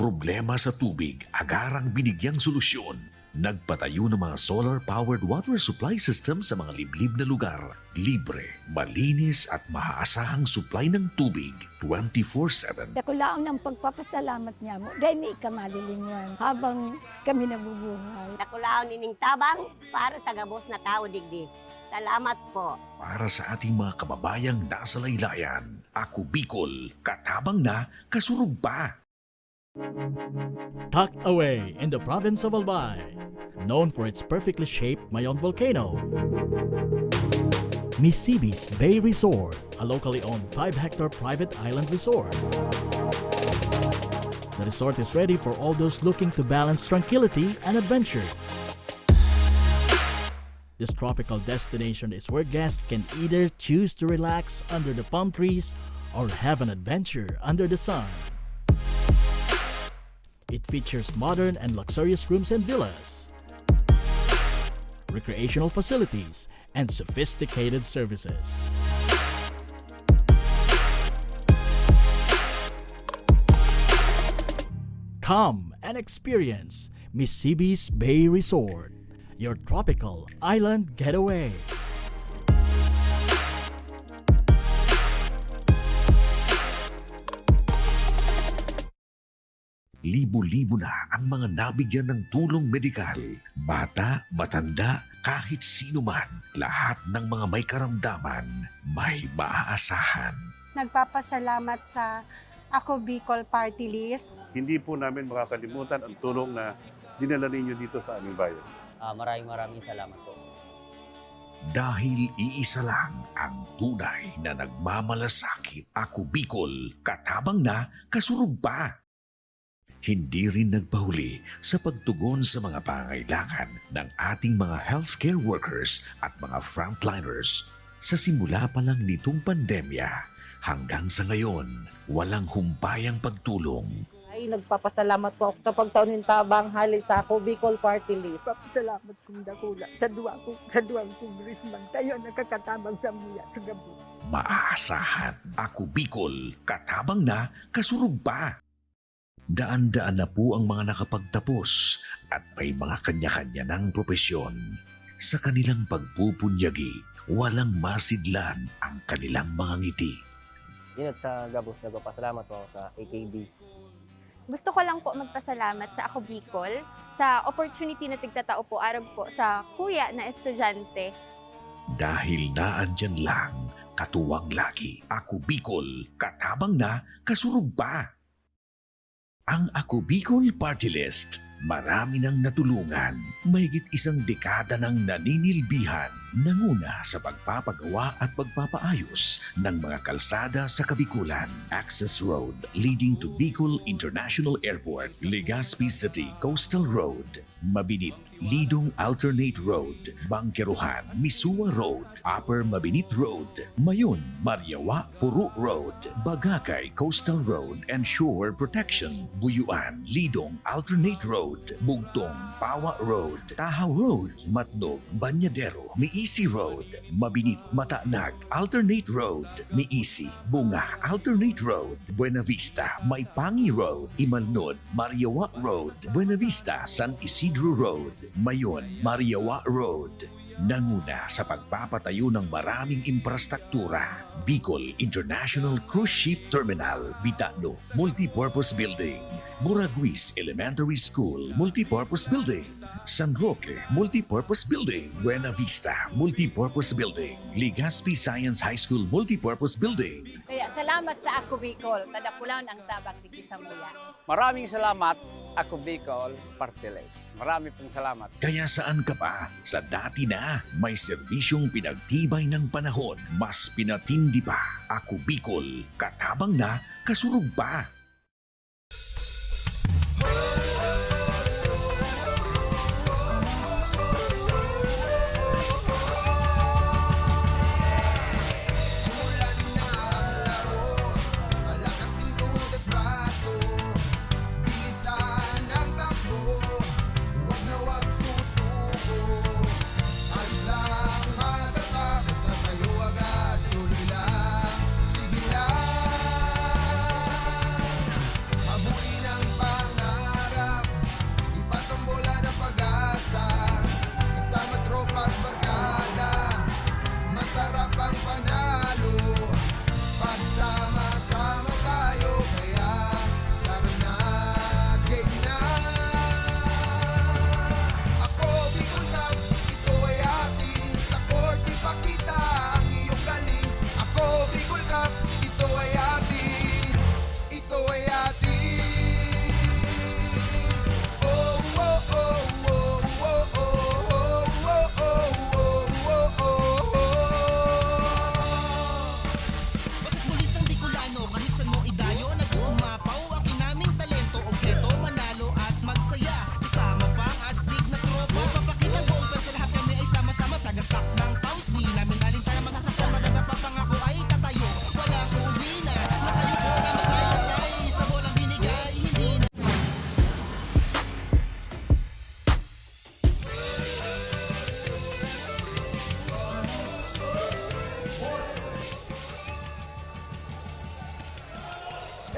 problema sa tubig, agarang binigyang solusyon. Nagpatayo ng mga solar-powered water supply system sa mga liblib na lugar. Libre, malinis at maaasahang supply ng tubig 24/7. Nakulaon ng pagpapasalamat niya mo, dahil may ikamalilingan habang kami nabubuhay. Nakulaon ining tabang para sa gabos na tao digdi. Salamat po. Para sa ating mga kababayang nasa laylayan, Ako Bicol, katabang na, kasurug pa. Tucked away in the province of Albay, known for its perfectly shaped Mayon volcano, Misibis Bay Resort, a locally owned 5-hectare private island resort. The resort is ready for all those looking to balance tranquility and adventure. This tropical destination is where guests can either choose to relax under the palm trees or have an adventure under the sun. It features modern and luxurious rooms and villas, recreational facilities, and sophisticated services. Come and experience Misibis Bay Resort, your tropical island getaway. Libo-libo na ang mga nabigyan ng tulong medikal. Bata, matanda, kahit sino man, lahat ng mga may karamdaman, may maaasahan. Nagpapasalamat sa Ako Bicol Party List. Hindi po namin makakalimutan ang tulong na dinala ninyo dito sa aming bayan. Maraming salamat po. Dahil iisa lang ang tunay na nagmamalasakit. Ako Bicol, katabang na, kasurug pa. Hindi rin nagpahuli sa pagtugon sa mga pangailangan ng ating mga healthcare workers at mga frontliners. Sa simula pa lang nitong pandemya, hanggang sa ngayon, walang humpayang pagtulong. Ay, nagpapasalamat po ako sa pagtaunin tabang hali sa Ako Bicol Party List. Papasalamat kong dakula sa duwang kongresman tayo nakakatabang sa muya sa gabi. Maaasahan, Ako Bicol, katabang na, kasurug pa. Daan-daan na po ang mga nakapagtapos at may mga kanya-kanya ng propesyon. Sa kanilang pagpupunyagi, walang masidlan ang kanilang mga ngiti. Yun at sa Gabos, nagpapasalamat po ako sa AKB. Gusto ko lang po magpasalamat sa Ako Bicol sa opportunity na tigtatao po arag po sa kuya na estudyante. Dahil naandyan lang, katuwang lagi, Ako Bicol, katabang na, kasurug pa. Ang Ako Bicol Party List, marami nang natulungan, mahigit 1 dekada nang naninilbihan, nanguna sa pagpapagawa at pagpapaayos ng mga kalsada sa Kabikulan. Access Road leading to Bicol International Airport, Legazpi City Coastal Road, Mabinit, Lidong Alternate Road, Bangkeruhan, Misua Road, Upper Mabinit Road, Mayon, Mariawa, Puru Road, Bagakay Coastal Road and Shore Protection, Buyuan, Lidong Alternate Road, Bugtong, Pawa Road, Tahaw Road, Matnog, Banyadero, Miisi Road, Mabinit, Matanag, Alternate Road, Miisi, Bunga, Alternate Road, Buena Vista, Maipangi Road, Imalnod, Mariawa Road, Buena Vista, San Isidro Road, Mayon, Mariawa Road. Nanguna sa pagpapatayo ng maraming infrastruktura. Bicol International Cruise Ship Terminal, Bitano, Multipurpose Building, Buraguis Elementary School, Multipurpose Building, San Roque, Multipurpose Building, Buena Vista, Multipurpose Building, Legazpi Science High School, Multipurpose Building. Kaya salamat sa Ako Bicol, tadakulaon ang tabang diki sa muya. Maraming salamat, Ako Bicol Party List. Marami pong salamat. Kaya saan ka pa? Sa dati na, may serbisyong pinagtibay ng panahon, mas pinatindi pa. Ako Bicol, katabang na, kasurug pa.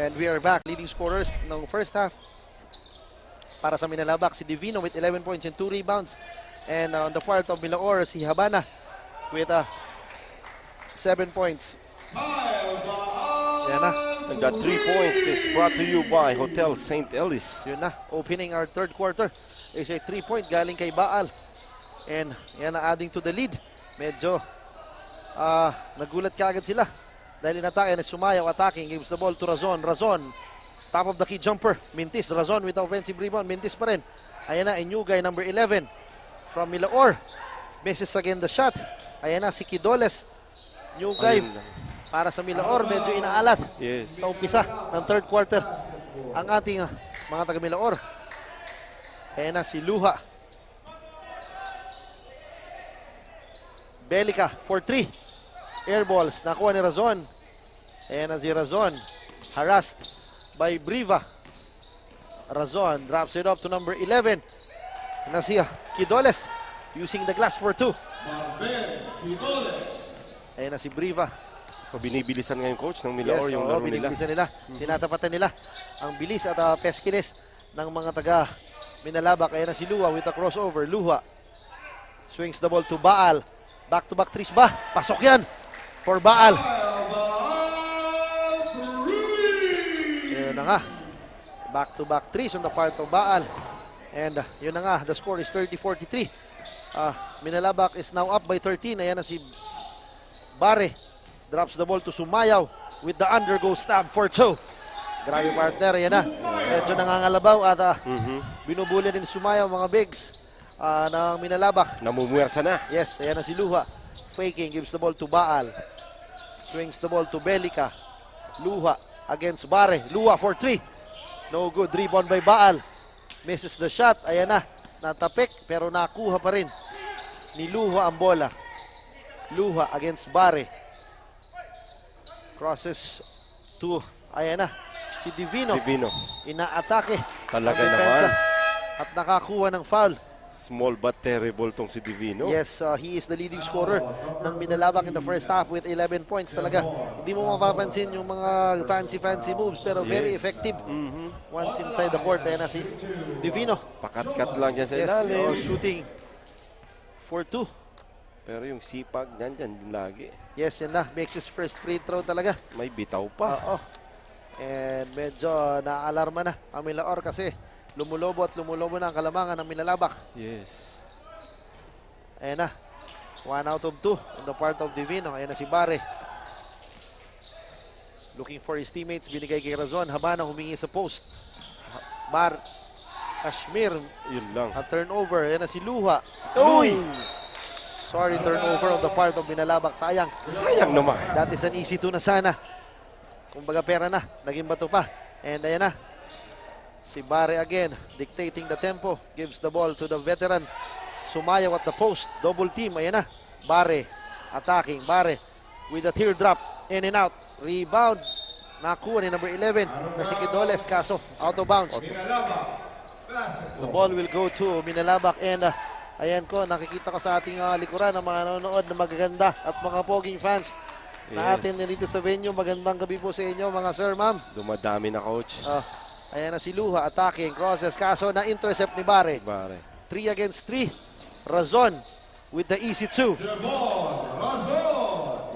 And we are back. Leading scorers ng first half para sa Minalabak, si Divino with 11 points and 2 rebounds. And on the part of Milaor, si Habana with 7 points. Yan na. And that 3 points is brought to you by Hotel St. Ellis. Yun na. Opening our third quarter is a 3-point galing kay Baal. And yan na, adding to the lead. Medyo nagulat kaagad sila. Dahil inatake na sumayaw, attacking, gives the ball to Razon. Razon, top of the key jumper. Mintis, Razon with the offensive rebound. Mintis pa rin. Ayan na, a new guy, number 11 from Milaor. Misses again the shot. Ayan na, si Kidoles. New guy para sa Milaor. Medyo inaalat sa umpisa ng third quarter ang ating mga taga Milaor. Ayan na, si Luha. Belica for 3. Air balls, nakuha ni Razon. Ayan na si Razon. Harassed by Briva. Razon drops it up to number 11. Na si Kidoles using the glass for 2. Ayan na si Briva. So binibilisan ngayon coach ng Milaor yung laro nila. Binibilisan nila. Tinatapatan nila ang bilis at peskiness ng mga taga Minalabak. Ayan na si Luha with a crossover. Luha swings the ball to Baal. Back-to-back threes ba? Pasok yan for Baal. Yun na nga. Back-to-back threes on the part of Baal. And yun na nga, the score is 30-43. Minalabak is now up by 13. Ayan na si Bare. Drops the ball to Sumayaw with the undergo stab for 2. Grabe partner, ayan na. Medyo nangangalabaw at binubuli din Sumayaw mga bigs ng Minalabak. Namumuwersa na. Yes, ayan na si Luha. Faking, gives the ball to Baal. Swings the ball to Belica. Luha against Bare. Luha for 3. No good. Rebound by Baal. Misses the shot. Ayan na. Natapik pero nakuha pa rin ni Luha ang bola. Luha against Bare. Crosses to, ayan na, si Divino. Inaatake. Talaga naman. At nakakuha ng foul. Small but terrible tong si Divino. Yes, he is the leading scorer ng Minalabak in the first half with 11 points talaga. Hindi mo mapapansin yung mga fancy moves pero very effective. Once inside the court, ayan na si Divino. Pakat-kat lang dyan sa ilalim. Shooting for 2. Pero yung sipag dyan din lagi. Yes, yan na. Makes his first free throw talaga. May bitaw pa. Oo. And medyo naalarma na ang Milaor kasi lumulobo na ang kalamangan ng Minalabak. Yes. Ayan na. 1 out of 2 on the part of Divino. Ayan na si Bare. Looking for his teammates. Binigay kay Razon. Habana humingi sa post. Kashmir. Yun lang. A turnover. Ayan na si Luha. Uy! Sorry, turnover on the part of Minalabak. Sayang. Sayang naman. That is an easy 2 na sana. Kumbaga pera na. Naging bato pa. And ayan na. Si Bare again, dictating the tempo. Gives the ball to the veteran. Sumayaw at the post. Double team. Ayan na. Bare attacking. Bare with a teardrop. In and out. Rebound. Nakuha ni number 11 na si Kidoles. Kaso out of bounds. The ball will go to Minalabak. And ayan ko, nakikita ko sa ating likuran ng mga nanonood na magaganda at mga poging fans na atin dito sa venue. Magandang gabi po sa inyo mga sir, ma'am. Dumadami na coach. Ayan na si Luha, attacking, crosses, kaso na-intercept ni Bare. 3 against 3. Razon with the easy 2.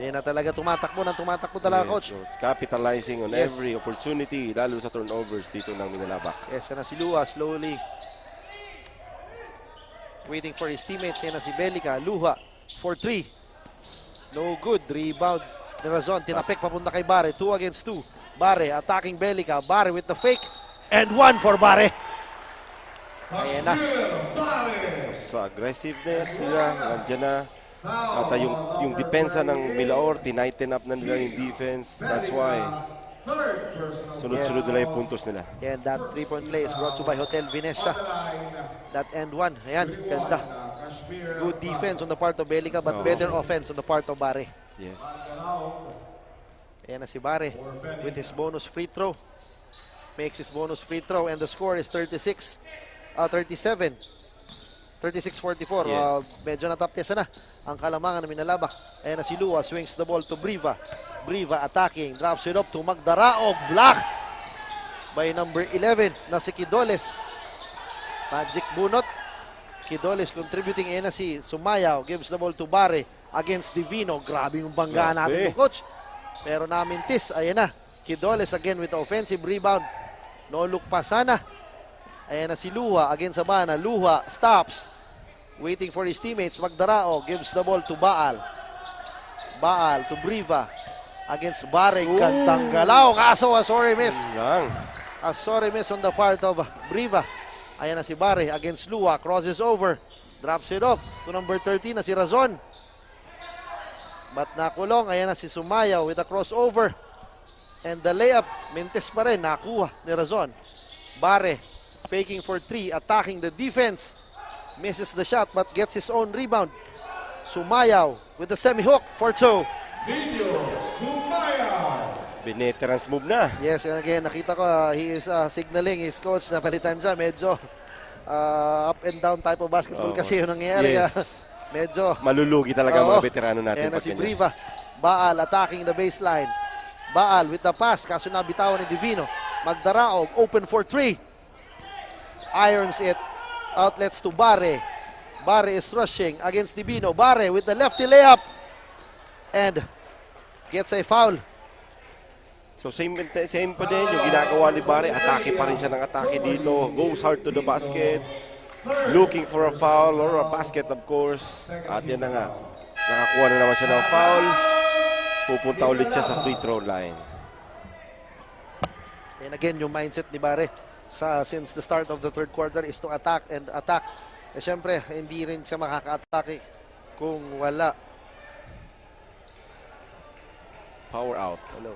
Yan na talaga, tumatakbo talaga, coach. So capitalizing on every opportunity, lalo sa turnovers dito ng Minalabak. Yes, yan na si Luha, slowly waiting for his teammates. Yan na si Belica, Luha for 3. No good, rebound ni Razon, tinapik papunta kay Bare. 2 against 2. Bare attacking Belica, Bare with the fake. And 1 for Bare. Ayan na. So aggressiveness sila, nandiyan na. At yung depensa ng Milaor, tinighten up na nila yung defense. That's why sunod-sunod nila yung puntos nila. And that 3-point play is brought to by Hotel Vinessa. That end 1. Ayan, ganda. Good defense on the part of Belica but better offense on the part of Bare. Yes. Ayan na si Bare with his bonus free throw. Makes his bonus free throw and the score is 36-47. 36-44. Yes. Medyo natapyasa na ang kalamangan ng Minalabak. Ayan na si Lua, swings the ball to Briva. Briva attacking, drops it up to Magdaraog. Block by number 11 na si Kidoles. Magic bunot. Kidoles contributing. Ayan na si Sumayaw. Gives the ball to Bare against Divino. Grabe yung banggaan natin ng coach. Pero namintis. Ayan na. Kidoles again with the offensive rebound. No look pa sana. Ayan na si Luha against Sabana. Luha stops. Waiting for his teammates. Magdarao gives the ball to Baal. Baal to Briva against Bare. Gandang galaw. Kaso a sorry miss. A sorry miss on the part of Briva. Ayan na si Bare against Luha. Crosses over. Drops it off to number 13 na si Razon. But nakulong. Ayan na si Sumayaw with a crossover. And the layup. Mintes pa rin. Nakuha ni Razon. Bare faking for 3. Attacking the defense. Misses the shot but gets his own rebound. Sumayaw with the semi-hook for 2. Nino Sumayaw. Veterans move na. Yes, and again, nakita ko he is signaling his coach na palitan siya. Medyo up and down type of basketball kasi yung nangyayari. Yes. Medyo malulugi talaga ang mga veterano natin. Ayan na si Briva. Baal attacking the baseline. Baal with the pass. Kaso nabitawan ni Divino. Magdaraog. Open for 3. Irons it. Outlets to Bare. Bare is rushing against Divino. Bare with the lefty layup. And gets a foul. So same pa din yung ginagawa ni Bare. Atake pa rin siya ng atake dito. Goes hard to the basket. Looking for a foul or a basket of course. At yan na nga. Nakakuha na naman siya ng foul. Pupunta ulit siya sa free throw line. And again, yung mindset ni Bare since the start of the third quarter is to attack and attack. Eh syempre, hindi rin siya makaka-atake kung wala. Power out. Hello.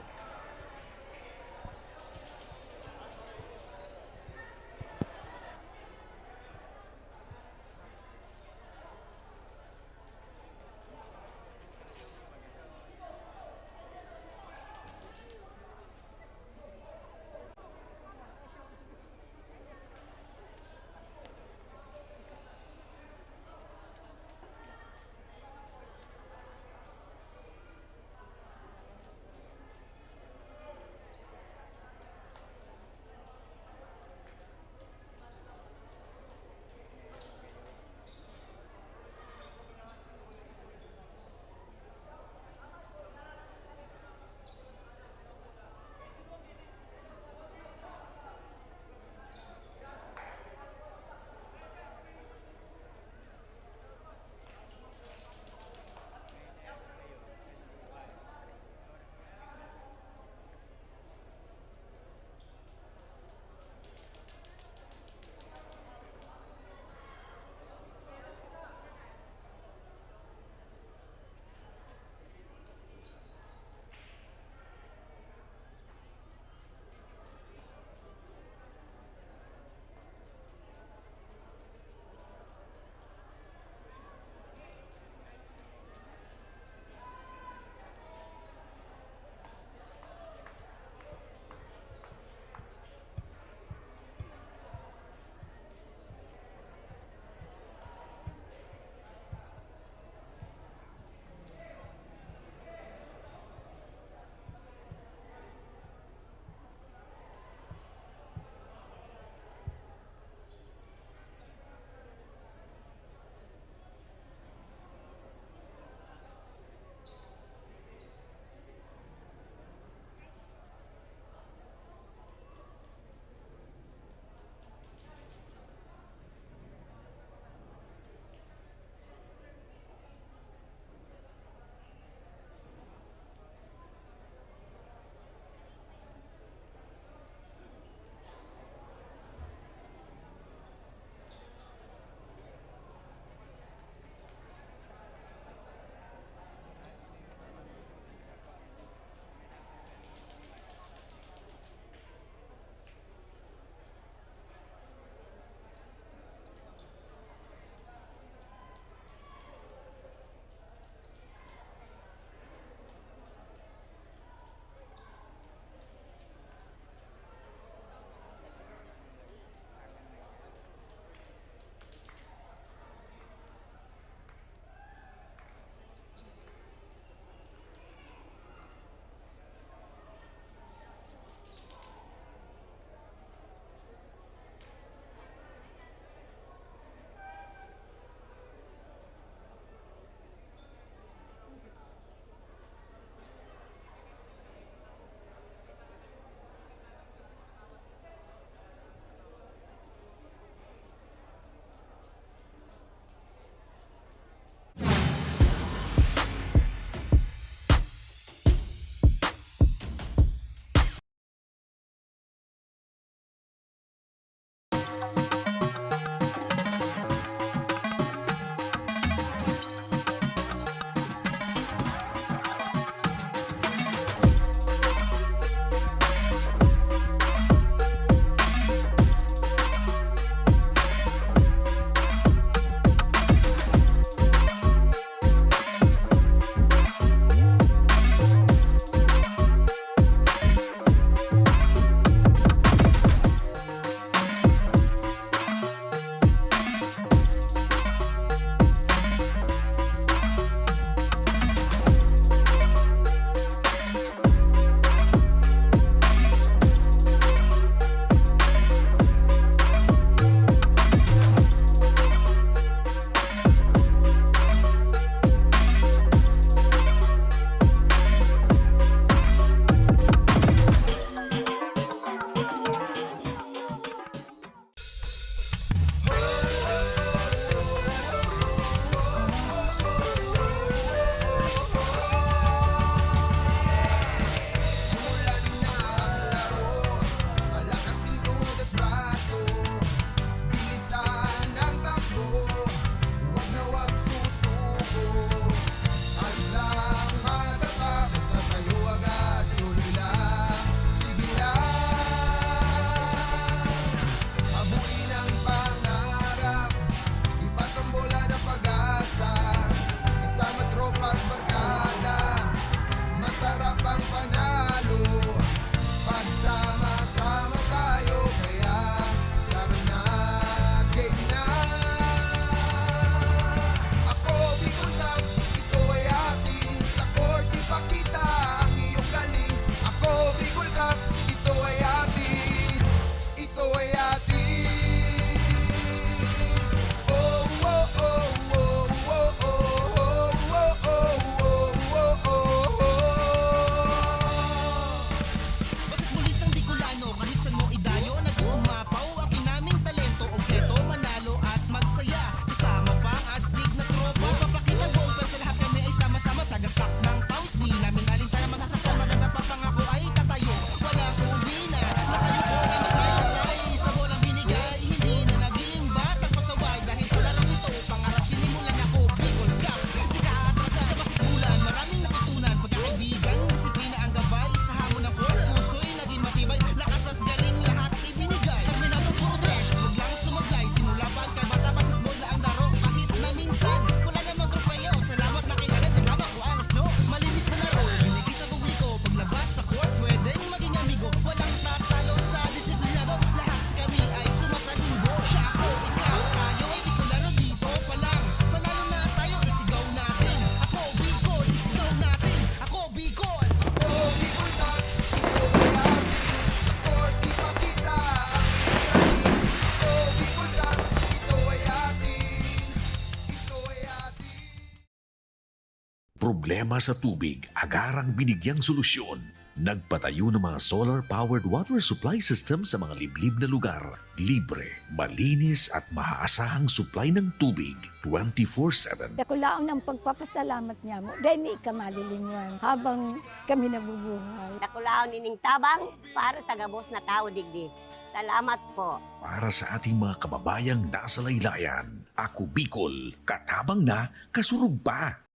problema sa tubig, agarang binigyang solusyon. Nagpatayo ng mga solar-powered water supply system sa mga liblib na lugar. Libre, malinis at maaasahang supply ng tubig 24/7. Dako laang ng pagpapasalamat niya mo. Dahil may ikamalilinwan habang kami nabubuhay. Nakulaon ining tabang para sa gabos na tao digdi. Salamat po. Para sa ating mga kababayang nasa laylayan, Ako Bicol, katabang na, kasurug pa.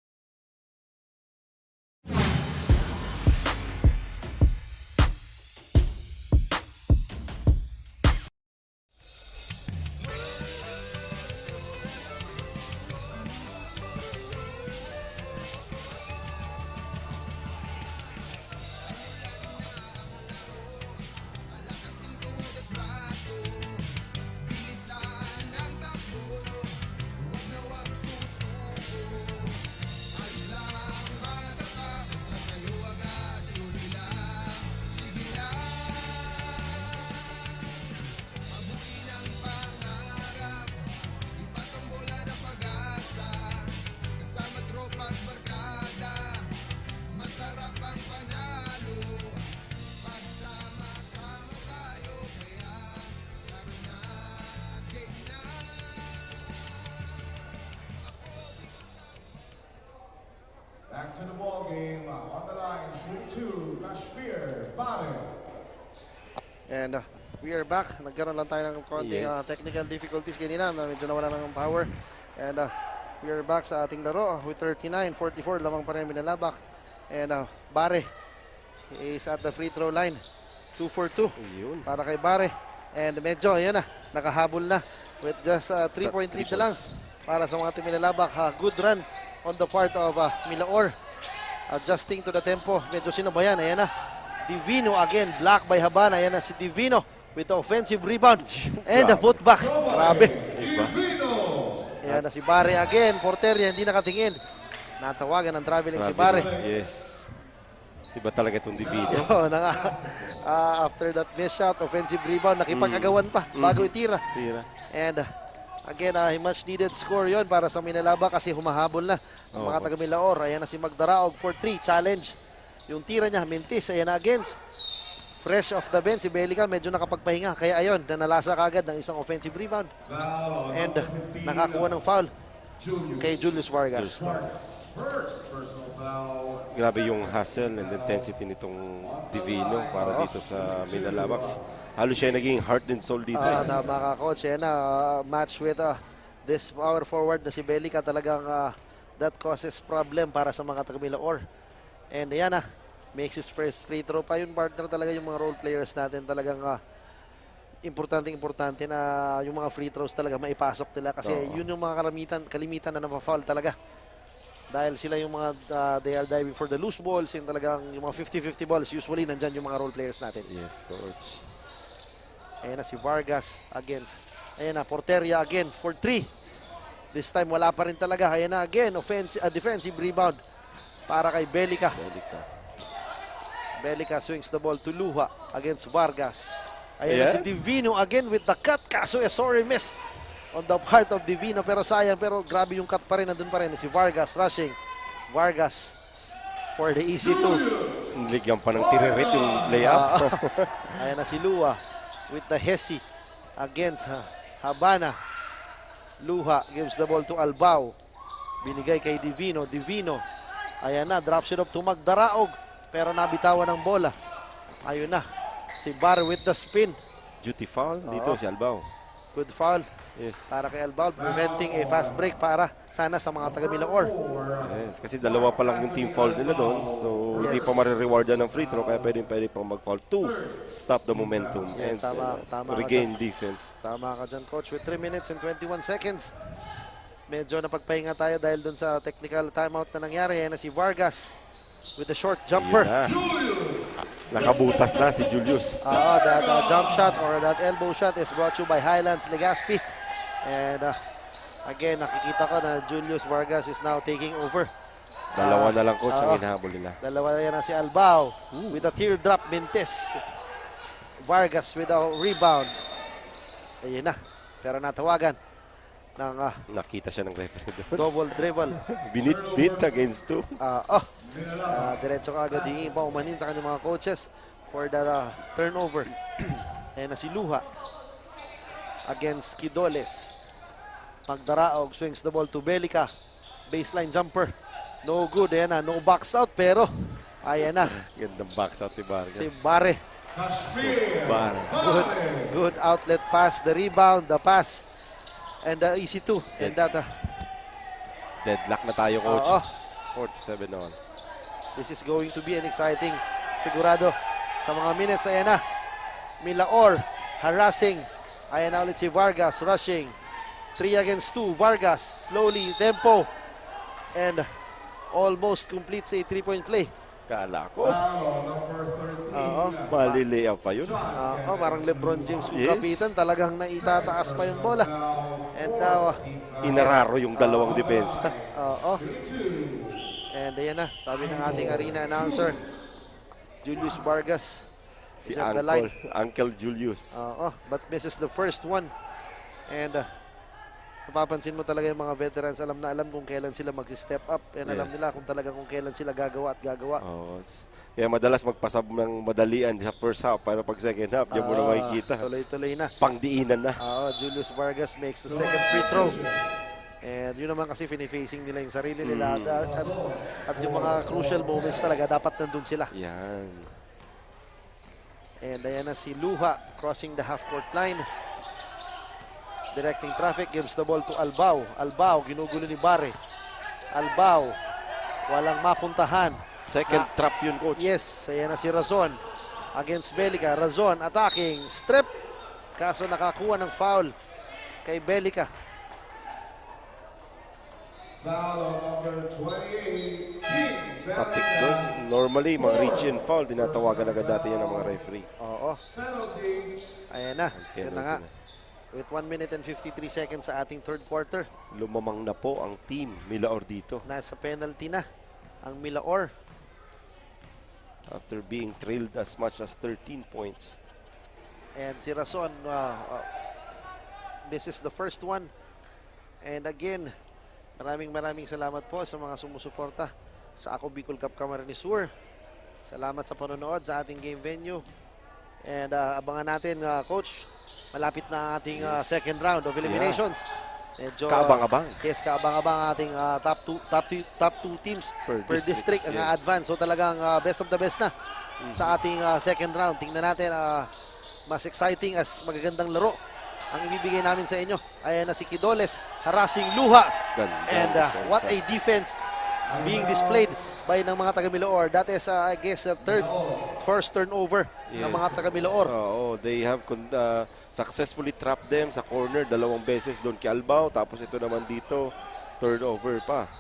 Back to the ball game. On the line, shooting 2, Kashmir Bare. And we are back. Nagkaroon lang tayo ng konting technical difficulties kanina. Medyo nawala ng power. And we are back sa ating laro with 39-44. Lamang pa rin binalabak. And Bare is at the free throw line. 2 for 2 para kay Bare. And medyo, yan na, nakahabol na with just 3-point lead na lang para sa mga timilalabak. Good run on the part of Milaor. Adjusting to the tempo. Medyo sinabayan. Ayan na. Divino again. Blocked by Habana. Ayan na si Divino with the offensive rebound. And the putback. Grabe. Ayan na si Bare again. Porteria hindi nakatingin. Natawagan ng traveling si Bare. Yes. Iba talaga itong Divino. After that miss shot, offensive rebound, nakipag-agawan pa bago itira. And again, much needed score yon para sa Minalaba kasi humahabol na ang mga taga Milaor. Ayan na si Magdaraog for 3, challenge. Yung tira niya, mintis. Ayan na against. Fresh off the bench, si Belica medyo nakapagpahinga. Kaya ayun, nanalasa kagad ng isang offensive rebound. And nakakuha ng foul kay Julius Vargas. Grabe yung hustle and intensity nitong Divino para dito sa Minalaba. Halos siya naging heart and soul dito. Tama ka, coach. Yan na, match with this power forward na si Belica. Talagang that causes problem para sa mga taga-Milaor. And yan na, makes his first free throw pa. Yung partner talaga yung mga role players natin. Talagang importante na yung mga free throws talaga maipasok nila. Kasi yun yung mga kalimitan na napafoul talaga. Dahil sila yung mga, they are diving for the loose balls. And talagang yung mga 50-50 balls, usually nandyan yung mga role players natin. Yes, coach. Ayan na si Vargas against. Ayan na, Porteria again for 3. This time wala pa rin talaga. Ayan na again, defensive rebound para kay Belica. Belica swings the ball to Luha against Vargas. Ayan na si Divino again with the cut. Kaso sorry miss on the part of Divino. Pero sayang, pero grabe yung cut pa rin. Nandun pa rin si Vargas rushing. Vargas for the easy 2. Ligyan pa ng tiririt yung layup. Ayan na si Luha with the Hesi against Habana. Luha gives the ball to Albao. Binigay kay Divino. Divino. Ayan na, drops it up to Magdaraog. Pero nabitawan ng bola. Ayun na. Si Bar with the spin. Duty foul dito si Albao. Good foul. Yes. Para kay Albao, preventing a fast break para sana sa mga taga-Milaor. Yes, kasi dalawa pa lang yung team foul nila doon. So, hindi pa marirewardan ng free throw. Kaya pwede pa mag-foul to stop the momentum and regain defense. Tama ka dyan, coach. With 3 minutes and 21 seconds. Medyo napagpahinga tayo dahil doon sa technical timeout na nangyari. Yan na si Vargas with the short jumper. Nakabutas na si Julius. That jump shot or that elbow shot is brought to you by Highlands Legazpi. And again, nakikita ko na Julius Vargas is now taking over. Dalawa na lang, coach, ang hinahabol nila. Dalawa yan na si Albao with a teardrop mintis. Vargas with a rebound. Ayun na. Pero natawagan ng Nakita siya ng referee doon. double dribble. Binit-bit against 2. Diretso ka agad hingin pa umanin sa kanyang mga coaches for the turnover. Ayan na si Luha against Quidoles. Magdaraog, swings the ball to Belica. Baseline jumper. No good. Ayan na, no box out pero ayan na. Gandang box out ni Vargas. Si Bare. Bare. Good outlet pass. The rebound, the pass. And the easy two. And that deadlock na tayo, coach. 47 on. This is going to be an exciting sigurado sa mga minutes. Ayan na. Milaor harassing. Ayan na ulit si Vargas rushing. 3 against 2. Vargas slowly tempo. And almost completes a 3-point play. Kala ko. Malilaya pa yun. Parang LeBron James yung kapitan. Talagang naitataas pa yung bola. And now, inararo yung dalawang depensa. And ayan na, sabi ng ating arena announcer, Julius Vargas. Si is at the line. Uncle Julius. But misses the first one. And napapansin mo talaga yung mga veterans, alam na alam kung kailan sila mag-step up. And alam nila kung talaga kung kailan sila gagawa at gagawa. Kaya madalas magpasab ng madalian sa first half para pag second half, diyan mo na makikita. Tuloy-tuloy na. Pangdiinan na. Julius Vargas makes the second free throw. And yun naman kasi finifacing nila yung sarili nila. At yung mga crucial moments talaga, dapat nandun sila. Yan. And ayan na si Luha crossing the half-court line. Directing traffic, gives the ball to Albao. Albao, ginugulo ni Bare. Albao, walang mapuntahan. Second trap yun, coach. Yes, ayan na si Razon against Belica. Razon attacking, strip. Kaso nakakuha ng foul kay Belica. Topic doon. Normally, mga reach and foul, dinatawagan agad dati yan ng mga referee. Ayan na, yun na nga. With 1 minute and 53 seconds sa ating third quarter. Lumamang na po ang team Milaor dito. Nasa penalty na ang Milaor. After being trailed as much as 13 points. And si Razon, this is the first one. And again, maraming salamat po sa mga sumusuporta sa Ako Bicol Cup Camarines Sur. Salamat sa panonood sa ating game venue. And abangan natin, Coach, malapit na ang ating second round of eliminations. Medyo, kaabang-abang. Yes, kaabang-abang ating top two teams per district ang advance. So talagang best of the best na sa ating second round. Tingnan natin, mas exciting as magagandang laro ang ibibigay namin sa inyo. Ayan na si Quidoles, harassing Luha. And what a defense being displayed by ng mga taga-Milaor. That is, I guess, the first turnover ng mga taga-Milaor. They have successfully trapped them sa corner 2 beses doon kay Albao. Tapos ito naman dito, turnover pa.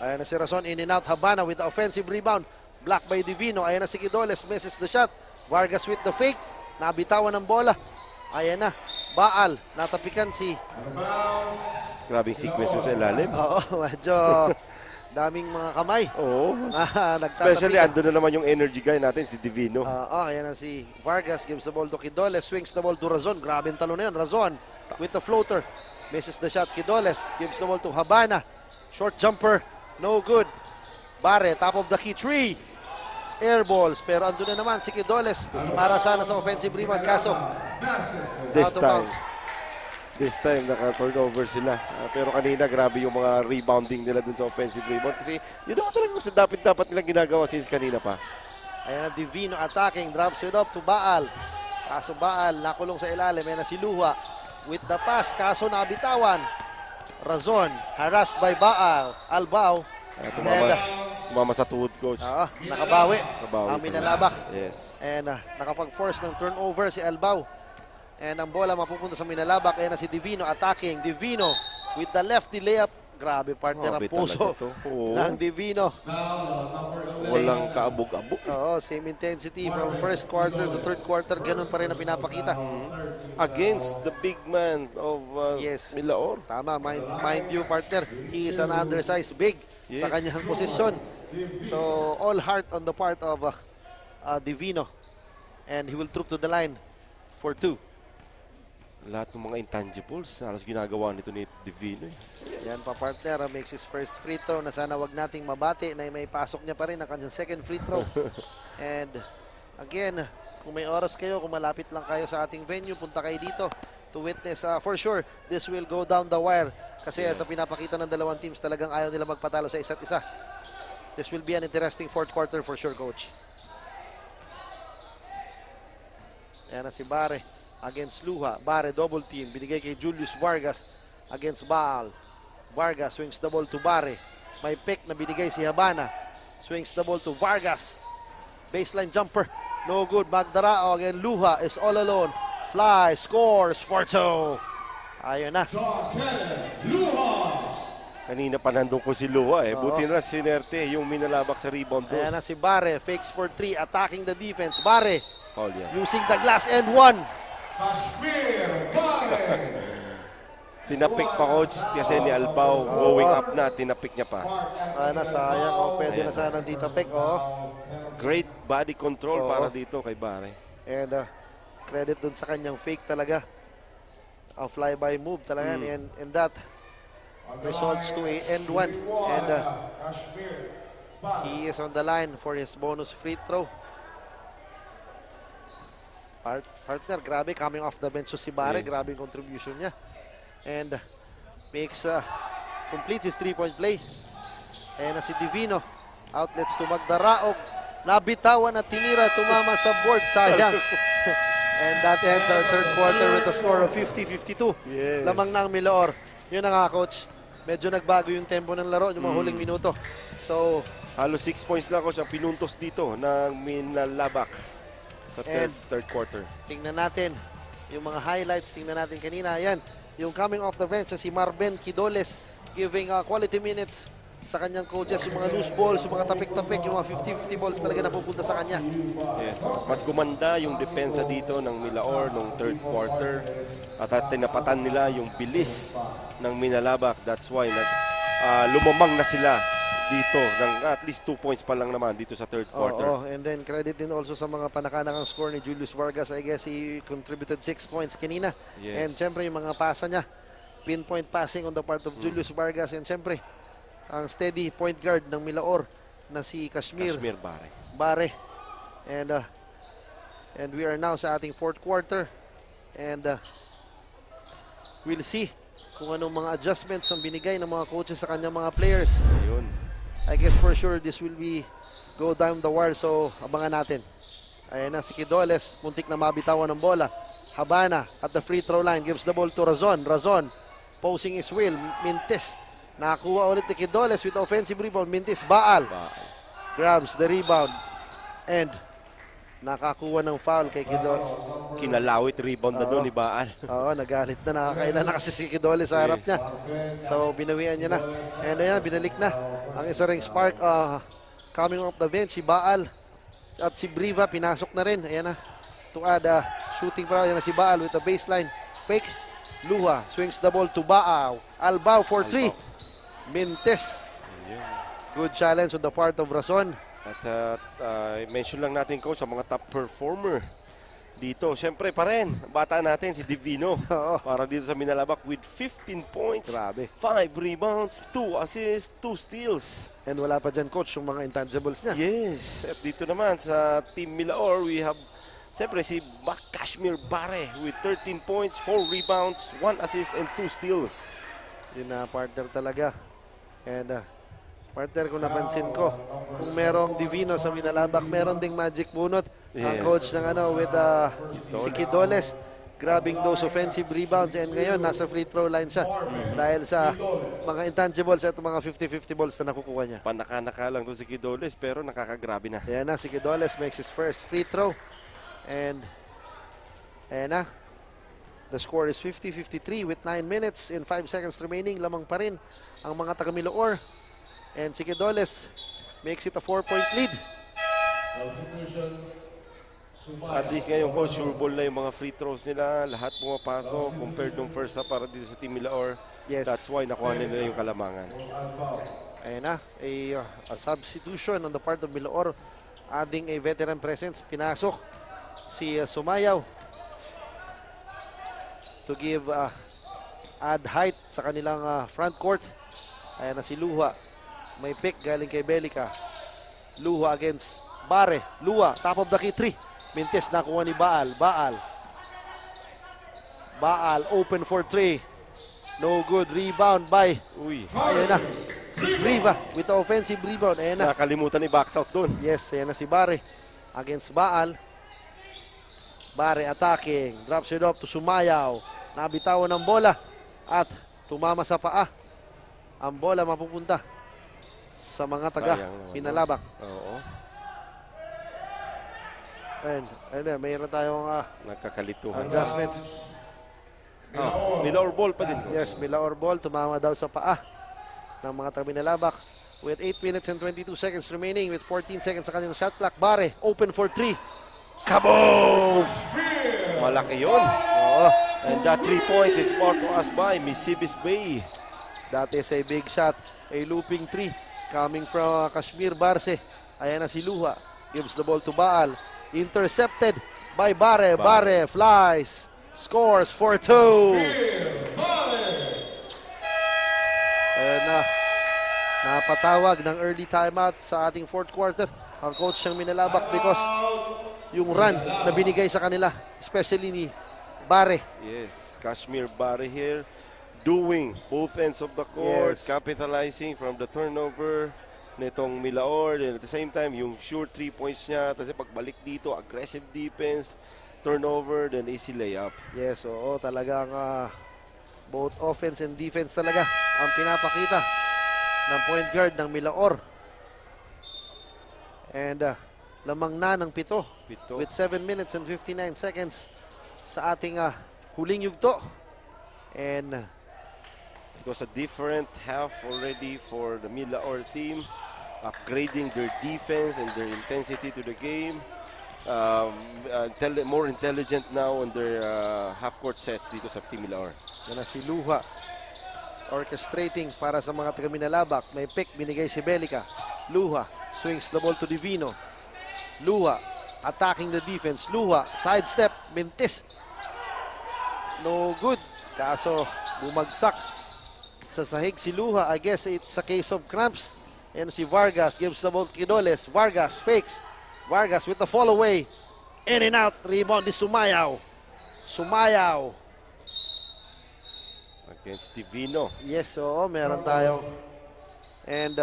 Ayan na si Razon, in and out. Habana with the offensive rebound. Blocked by Divino. Ayan na si Quidoles, misses the shot. Vargas with the fake. Nabitawan ng bola. Ayan na, Baal. Natapikan si... Grabing sequence sa ilalim. Medyo... daming mga kamay. Especially ando na naman yung energy guy natin, si Divino. Ayan na si Vargas, gives the ball to Quidoles, swings the ball to Razon. Grabe ang talo na yun. Razon with the floater. Misses the shot. Quidoles gives the ball to Habana. Short jumper. No good. Bare, top of the key. 3 air balls. Pero ando na naman si Quidoles para sana sa offensive rebound. Kaso, This time, naka-turnover sila. Pero kanina, grabe yung mga rebounding nila dun sa offensive rebound. Kasi yun naman talaga dapat nilang ginagawa since kanina pa. Ayan na Divino attacking. Drops it up to Baal. Kaso Baal, nakulong sa ilalim. Ayan na si Luha with the pass. Kaso nabitawan. Razon, harassed by Baal. Albao. Tumama sa tuhod, coach. Nakabawi. Ang minalabak. Yes. And nakapag-force ng turnover si Albao. And ang bola mapupunta sa minalabak. Ayan na si Divino attacking. Divino with the lefty layup. Grabe, partner ang puso ng Divino. Walang kaabog-abog. Same intensity from first quarter to third quarter. Ganun pa rin ang pinapakita. Against the big man of Milaor. Tama, mind you, partner. He is an undersized big sa kanyang posisyon. So, all heart on the part of Divino. And he will troop to the line for 2. Lahat ng mga intangibles, halos ginagawa nito ni Divino. Yan pa partner, makes his first free throw na sana wag nating mabati na may pasok niya pa rin ang kanyang second free throw. And again, kung may oras kayo, kung malapit lang kayo sa ating venue, punta kayo dito to witness. For sure, this will go down the wire kasi sa pinapakita ng dalawang teams talagang ayaw nila magpatalo sa isa't isa. This will be an interesting fourth quarter for sure, coach. Yan na si Bare against Luha. Bare double team. Binigay kay Julius Vargas against Baal. Vargas swings the ball to Bare. May pick na binigay si Habana. Swings the ball to Vargas. Baseline jumper. No good. Magdarao again. Luha is all alone. Fly. Scores. 4-2. Ayun na. Kanina pa nandun ko si Luha eh. Buti na sinerte yung minalabak sa rebound doon. Ayan na si Bare. Fakes for 3. Attacking the defense. Bare. Foul yan. Using the glass and one. Tinapik pa coach kasi ni Albao going up na, tinapik niya pa. Sayang. Pwede na sana dito pick. Great body control para dito kay Bare. And credit dun sa kanyang fake talaga. Ang flyby move talaga. And that results to a end one. And he is on the line for his bonus free throw. Partner, grabe, coming off the bench si Bare, grabe yung contribution niya. And completes his three-point play. And si Divino, outlets to Magdaraog. Nabitawan at tinira, tumama sa board, sayang. And that ends our third quarter with a score of 50-52. Yes. Lamang ng Miloor. Yun na nga, coach. Medyo nagbago yung tempo ng laro, yung mga huling minuto. So, halos 6 points lang coach ang pinuntos dito ng Minalabak sa third quarter. Tingnan natin yung mga highlights. Tingnan natin kanina. Ayan, yung coming off the bench si Marben Quidoles giving quality minutes sa kanyang coaches. Yung mga loose balls, yung mga tapik-tapik, yung mga 50-50 balls talaga napupunta sa kanya. Yes, mas gumanda yung depensa dito ng Milaor nung third quarter at tinapatan nila yung bilis ng Minalabak. That's why lumamang na sila dito ng at least 2 points pa lang naman dito sa third quarter. And then credit din also sa mga panakanakang score ni Julius Vargas. I guess he contributed 6 points kanina. Yes. And syempre yung mga pasa niya, pinpoint passing on the part of Julius Vargas. And syempre, ang steady point guard ng Milaor na si Kashmir Bare. And we are now sa ating fourth quarter. And we'll see kung anong mga adjustments ang binigay ng mga coaches sa kanyang mga players. Ayun. I guess for sure this will be go down the wire, so abangan natin. Ayan na si Quidoles, muntik na mabitawan ng bola. Habana at the free throw line gives the ball to Razon. Razon posing his will. Mintis nakakuha ulit ni Quidoles with offensive rebound. Mintis, Baal grabs the rebound and nakakuha ng foul kay Quidoles. Kinalawit rebound na doon ni Baal. Oo, nagalit na, nakakailan na kasi si Quidoles sa harap niya. So binawian niya na. And ayan, binalik na ang isa ring spark. Coming off the bench, si Baal at si Briva pinasok na rin. Ayan na, to add shooting para. Ayan na si Baal with the baseline fake. Luha swings the ball to Baal. Albao for 3. Mintes. Good challenge on the part of Razon. At mention lang natin coach sa mga top performer dito. Siyempre pa rin, bata natin si Divino para dito sa Minalabak with 15 points, 5 rebounds, 2 assists, 2 steals. And wala pa dyan coach yung mga intangibles niya. Yes. At dito naman sa Team Milaor, we have siyempre si Kashmir Bare with 13 points, 4 rebounds, 1 assist and 2 steals. Yun na partner talaga. And partner, kung napansin ko, kung merong Divino sa Minalabak, meron ding magic bunot. Ang coach ng with si Quidoles, grabbing those offensive rebounds, and ngayon nasa free throw line siya dahil sa mga intangibles at mga 50-50 balls na nakukuha niya. Panaka-naka lang to si Quidoles pero nakakagrabe na. Ayan na, si Quidoles makes his first free throw. And ayan na, the score is 50-53 with 9 minutes and 5 seconds remaining. Lamang pa rin ang mga taga-Miloor. And si Quidoles makes it a 4-point lead. At least ngayon coach, sure ball na yung mga free throws nila. Lahat pumapasok compared nung first half para dito sa Team Milaor. Yes. That's why nakuha nila yung kalamangan. Ayan na, a substitution on the part of Milaor, adding a veteran presence. Pinasok si Sumayaw to give add height sa kanilang front court. Ayan na si Luha. May pick galing kay Belica. Luha against Bare. Luha, top of the key 3. Mintes nakuha ni Baal. Baal open for 3. No good. Rebound by. Ayan na. Si Briva with the offensive rebound. Ayan na. Nakalimutan ni box out doon. Yes, ayan na si Bare against Baal. Bare attacking. Drops it up to Sumayaw. Nabitawan ng bola at tumama sa paa. Ang bola mapupunta sa mga taga Pinalabak. Oo. And mayroon tayong nagkakalituhan. Adjustments. Milaor ball pa din. Yes, Milaor ball. Tumama daw sa paa ng mga taga Pinalabak. With 8 minutes and 22 seconds remaining with 14 seconds sa kanilang shot clock. Bare, open for 3. Kaboom! Malaki yun. Oo. And that 3 points is brought to us by Misibis Bay. That is a big shot. A looping 3 coming from Kashmir Barse. Ayan na si Luha. Gives the ball to Baal. Intercepted by Bare. Bare flies. Scores for 2. And napatawag ng early timeout sa ating fourth quarter ang coach ng Minalabak because yung run na binigay sa kanila, especially ni Bare. Yes, Kashmir Bare here doing both ends of the court, capitalizing from the turnover nitong Milaor, and at the same time yung sure 3 points niya, tapos pagbalik dito aggressive defense, turnover, then easy layup. Yes, oo, talagang both offense and defense talaga ang pinapakita ng point guard ng Milaor. And lamang na ng 7 with 7 minutes and 59 seconds sa ating huling yugto. And it was a different half already for the Milaor team, upgrading their defense and their intensity to the game. More intelligent now on their half-court sets dito sa Team Milaor. Yan na si Luha orchestrating para sa mga taga Minalabak. May pick binigay si Belica. Luha swings the ball to Divino. Luha attacking the defense. Luha sidestep. Mintis. No good. Kaso bumagsak sa sahig si Luha. I guess it's a case of cramps. And si Vargas gives the ball to Quidoles. Vargas fakes. Vargas with the fall away. In and out. Rebound ni Sumayaw. Sumayaw. Against Divino. Yes, oo. Meron tayo. And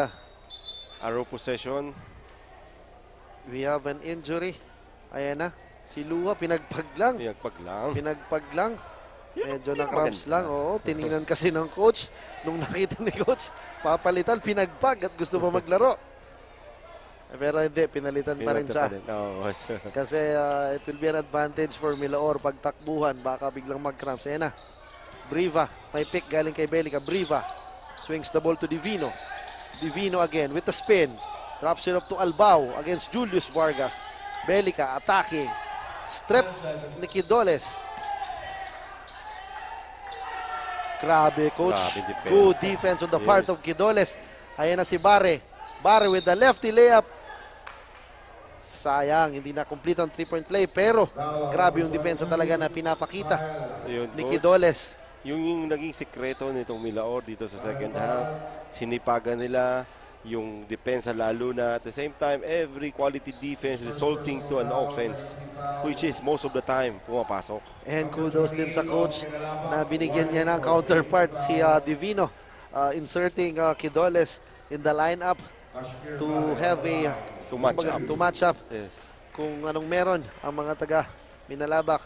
arrow possession. We have an injury. Ayan na. Si Luha pinagpag lang. Pinagpag lang. Medyo na-cramps lang. Oo, tiningnan kasi ng coach. Nung nakita ni coach, papalitan, pinagpag at gusto pa maglaro. Pero hindi, pinalitan pa rin siya. Kasi it will be an advantage for Milaor pag takbuhan. Baka biglang mag-cramps. Ayan na. Briva, may pick galing kay Belica. Briva swings the ball to Divino. Divino again with the spin. Drops it up to Albao against Julius Vargas. Belica attacking. Strip ni Quidoles. Grabe, coach. Good defense on the part of Quidoles. Ayan na si Bare. Bare with the lefty layup. Sayang, hindi na complete ang 3-point play. Pero, grabe yung depensa talaga na pinapakita ni Quidoles. Yung naging sekreto nitong Milaor dito sa second half, sinipagan nila yung depensa lalo na at the same time, every quality defense resulting to an offense, which is most of the time pumapasok. And kudos din sa coach na binigyan niya ng counterpart si Divino, inserting Quidoles in the lineup to have a to match up. Yes. Kung anong meron ang mga taga Minalabak.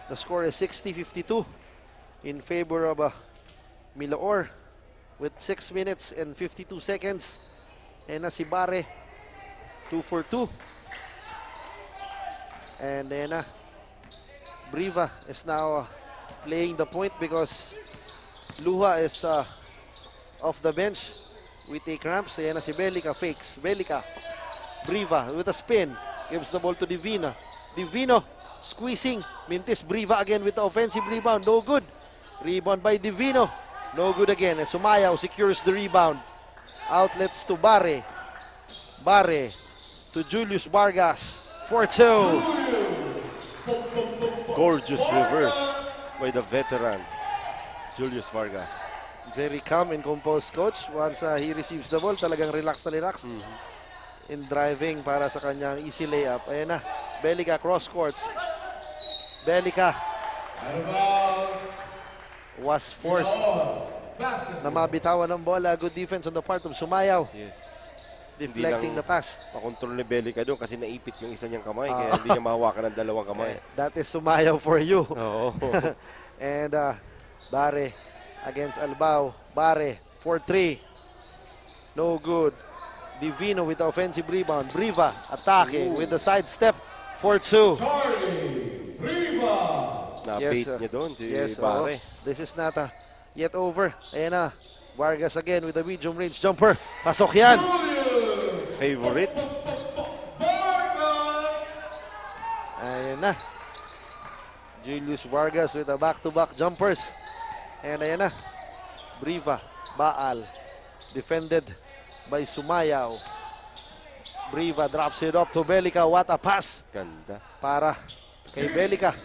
The score is 60-52 in favor of Milaor with 6 minutes and 52 seconds. And si Bare 2 for 2. And then Briva is now playing the point because Luha is off the bench with a cramps. Ayan na si Belica fakes. Belica. Briva with a spin. Gives the ball to Divino. Divino squeezing. Mintis. Briva again with the offensive rebound. No good. Rebound by Divino. No good again. And Sumayaw secures the rebound. Outlets to Bare. Bare to Julius Vargas. 4-2. Gorgeous reverse. by the veteran, Julius Vargas. Very calm and composed, coach. Once he receives the ball, talagang relax na relax in driving para sa kanyang easy layup. Ayan na, Belica cross courts. Belica was forced na mabitawan ng bola. Good defense on the part of Sumayaw. Yes. Deflecting the pass. Makontrol ni Belica doon kasi naipit yung isa niyang kamay kaya hindi niya mahawakan ng dalawang kamay. That is Sumayaw for you. Oo. And Bare against Albao. Bare for 3. No good. Divino with the offensive rebound. Briva attacking with the side step for 2. Na-bait niya doon si yes, Bare. This is not yet over. Ayan na. Vargas again with the medium range jumper. Pasok yan. Favorite. Ayan na. Julius Vargas with the back-to-back jumpers. And ayan na. Briva, Baal. Defended by Sumayaw. Briva drops it up to Belica. What a pass. Ganda. Para kay Belica.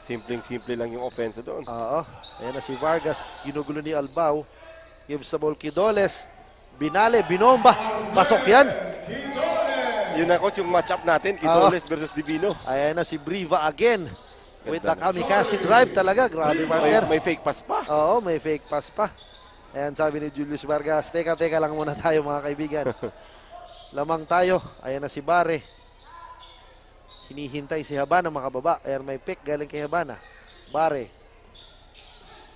Simpleng-simple lang yung offense doon. Oo. Ayan na si Vargas. Ginugulo ni Albao. Gives the ball Kidoles. Binale, binomba. Pasok yan. Yun na, coach, yung matchup natin. Kidoles versus Divino. Ayan na si Briva again. With the kamikaze drive talaga. Grabe, partner. May fake pass pa. Oo, may fake pass pa. Ayan, sabi ni Julius Vargas, teka lang muna tayo mga kaibigan. Lamang tayo. Ayan na si Bare. Hinihintay si Habana makababa. Ayan, may pick galing kay Habana. Bare.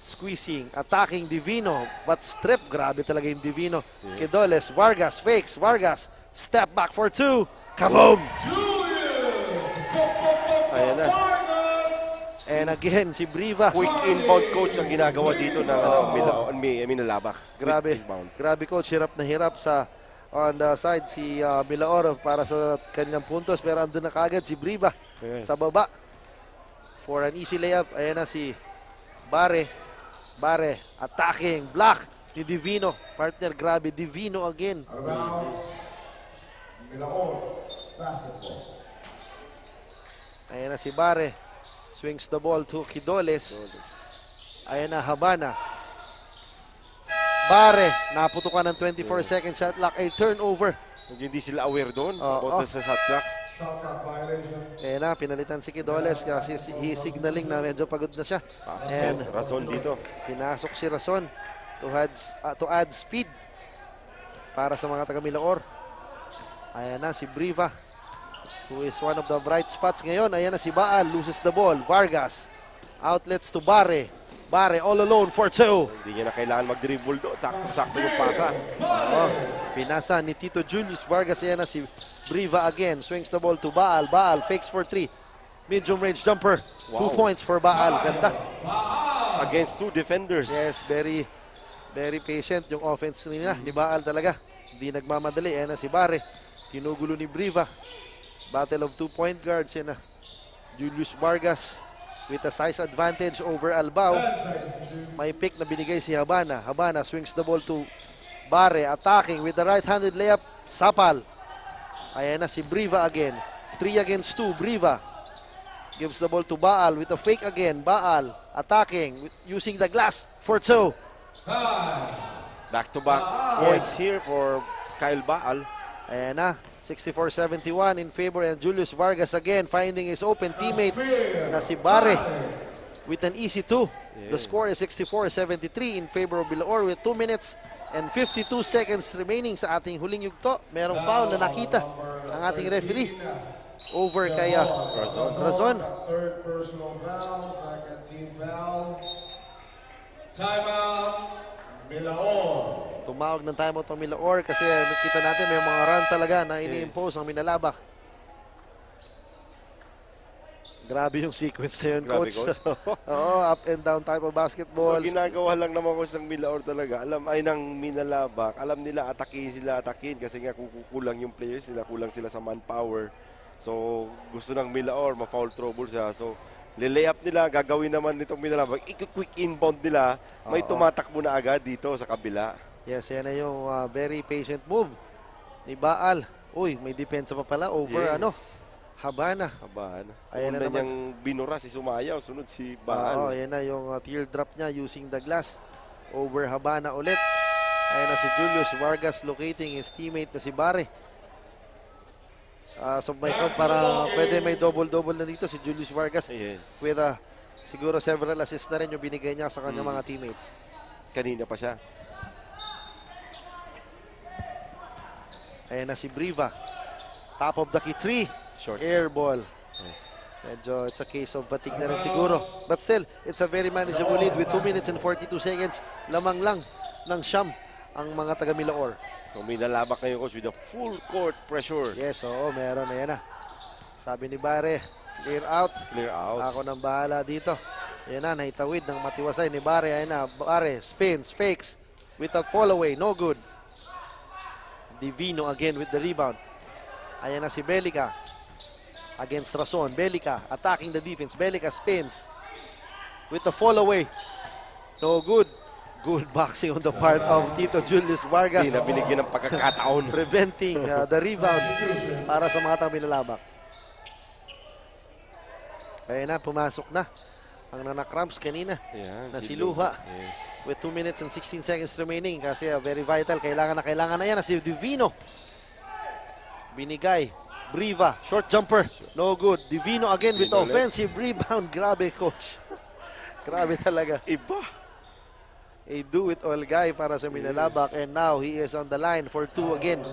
Squeezing, attacking Divino. But strip, grabe talaga yung Divino. Yes. Kidoles, Vargas, fakes. Vargas, step back for 2. Kaboom! Ayan na. And again, si Briva. Quick inbound, coach, ang ginagawa dito ng Minalabak. Grabe, coach. Hirap na hirap sa on the side si Milaor para sa kanyang puntos. Pero andun na kagad si Briva sa baba. For an easy layup. Ayan na si Bare. Bare attacking. Block ni Divino. Partner, grabe. Divino again. Milaor, basketball. Ayan na si Bare. Swings the ball to Kidoles. Ayan na, Habana. Bare, naputukan ng 24-second shot clock. A turnover. Hindi sila aware doon about sa shot clock. Ayan na, pinalitan si Kidoles kasi he signaling na medyo pagod na siya. And Razon dito. Pinasok si Razon to add speed para sa mga taga-Milaor. Ayan na, si Briva, who is one of the bright spots ngayon. Ayan na si Baal, loses the ball. Vargas, outlets to Bare. Bare all alone for 2. Hindi niya na kailangan mag-dribble doon. Sakto yung pasa. Pinasa ni Tito Julius Vargas. Ayan na si Briva again. Swings the ball to Baal. Baal fakes for 3. Medium range jumper. Wow. 2 points for Baal. Ganda. Against 2 defenders. Yes, very patient yung offense nila. Ni Baal talaga. Hindi nagmamadali. Ayan na si Bare. Kinugulo ni Briva. Battle of 2 point guards. Yan na. Julius Vargas with a size advantage over Albao. May pick na binigay si Habana. Habana swings the ball to Bare. Attacking with the right-handed layup. Sapal. Ayan na si Briva again. 3 against 2. Briva gives the ball to Baal with a fake again. Baal attacking using the glass for 2. Back-to-back points here for Kyle Baal. Ayan na, 64-71 in favor, and Julius Vargas again finding his open teammate na si Bare with an easy 2. The score is 64-73 in favor of Milaor with 2 minutes and 52 seconds remaining sa ating huling yugto. Merong foul na nakita ang ating referee over kay Razon. Third personal foul, second team foul. Timeout, Milaor. Tumawag ng timeout ng Milaor kasi nakita natin may mga run talaga na ini-impose ang Minalabak. Grabe yung sequence na yun, coach. Oo, up and down type of basketball. So, ginagawa lang naman ko ng Milaor talaga. Ng Minalabak. Alam nila atakin kasi nga kukulang yung players nila, kulang sila sa manpower. So, gusto ng Milaor, ma-foul trouble siya. So, lilay-up nila, gagawin naman nitong Minalabak. Quick inbound nila, may tumatakbo na agad dito sa kabila. Yes, yan na yung very patient move ni Baal. Uy, may depensa pa pala over Habana. Ayan Una na naman. niyang binura si Sumayaw, sunod si Baal. Ayan na yung teardrop niya using the glass. Over Habana ulit. Ayan na si Julius Vargas locating his teammate na si Bare. So my count para pwede may double-double na dito si Julius Vargas. Yes. With siguro several assists na rin yung binigay niya sa kanyang mga teammates. Kanina pa siya. Ayan na si Briva. Top of the key, 3. Short. Air ball. Yes. Medyo it's a case of fatigue na rin siguro. But still, it's a very manageable lead with 2 minutes and 42 seconds. Lamang lang ng siyam ang mga taga Milaor. So may nalabak ngayon, coach, with a full court pressure. Yes, oo, meron na yan na. Sabi ni Bare, clear out. Clear out. Ako nang bahala dito. Yan na, naitawid ng matiwasay ni Bare. Ayan na, Bare, spins, fakes with a fall away. No good. Divino again with the rebound. Ayan na si Belica against Rason. Belica attacking the defense. Belica spins with the fall away. No good. Good boxing on the part of Tito Julius Vargas. Hindi na binigyan ng pagkakataon. Preventing the rebound para sa mga taong binalabak. Ayan na, pumasok na ang nanakramps kanina. Ayan, na si Luha. Yes. With 2 minutes and 16 seconds remaining kasi very vital. Kailangan na yan. Si Divino. Binigay. Briva. Short jumper. No good. Divino again with Divino offensive rebound. Grabe, coach. Grabe talaga. Iba. A do-it-all guy para sa Minalabak. And now he is on the line for 2 again.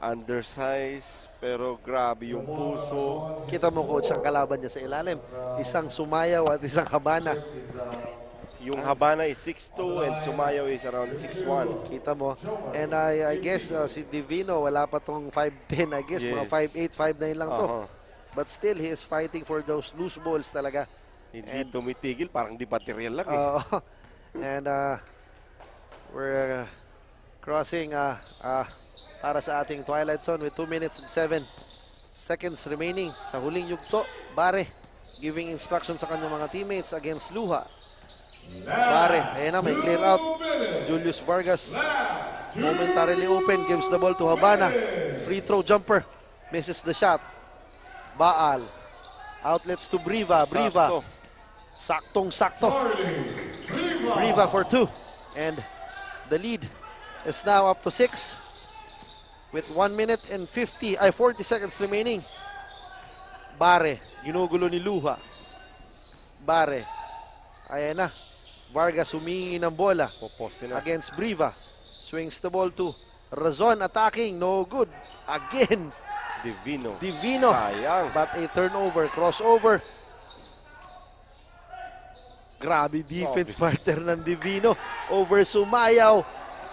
Undersized, pero grabe yung puso. Kita mo, coach, ang kalaban niya sa ilalim. Isang Sumayaw at isang Habana. Yung Habana is 6'2 and Sumayaw is around 6'1. Kita mo. And I guess si Divino, wala pa tong 5'10". I guess mga 5'8", 5'9" lang to. But still, he is fighting for those loose balls talaga. Hindi tumitigil, parang di baterya lang eh. And we're crossing para sa ating Twilight Zone with 2 minutes and 7 seconds remaining sa huling yugto. Bare giving instruction sa kanyang mga teammates against Luha. Bare, ayan na, may clear out. Julius Vargas momentarily open, gives the ball to Habana. Free throw jumper, misses the shot. Baal, outlets to Briva. Briva, saktong-sakto. Briva for 2. And the lead is now up to 6 with 1 minute and 40 seconds remaining. Bare, ginugulo ni Luha. Bare, ayan na. Vargas humingi ng bola against Briva. Swings the ball to Razon attacking. No good. Again. Divino. Sayang. But a turnover. Crossover. Grabe defense partner ng Divino over Sumayaw.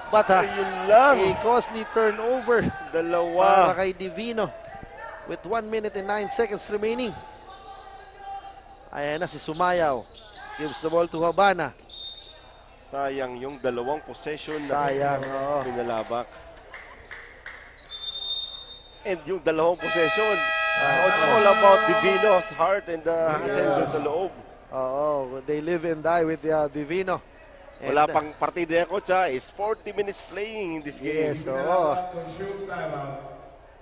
But a costly turnover. Dalawa. Para kay Divino. With 1 minute and 9 seconds remaining. Ayan na si Sumayaw. Gives the ball to Habana. Sayang yung dalawang possession Sayang, na pinalabak. And yung dalawang possession, it's all about Divino's heart and hustle sa loob. They live and die with Divino. And, wala pang partida ko siya. Is 40 minutes playing in this game. Yes,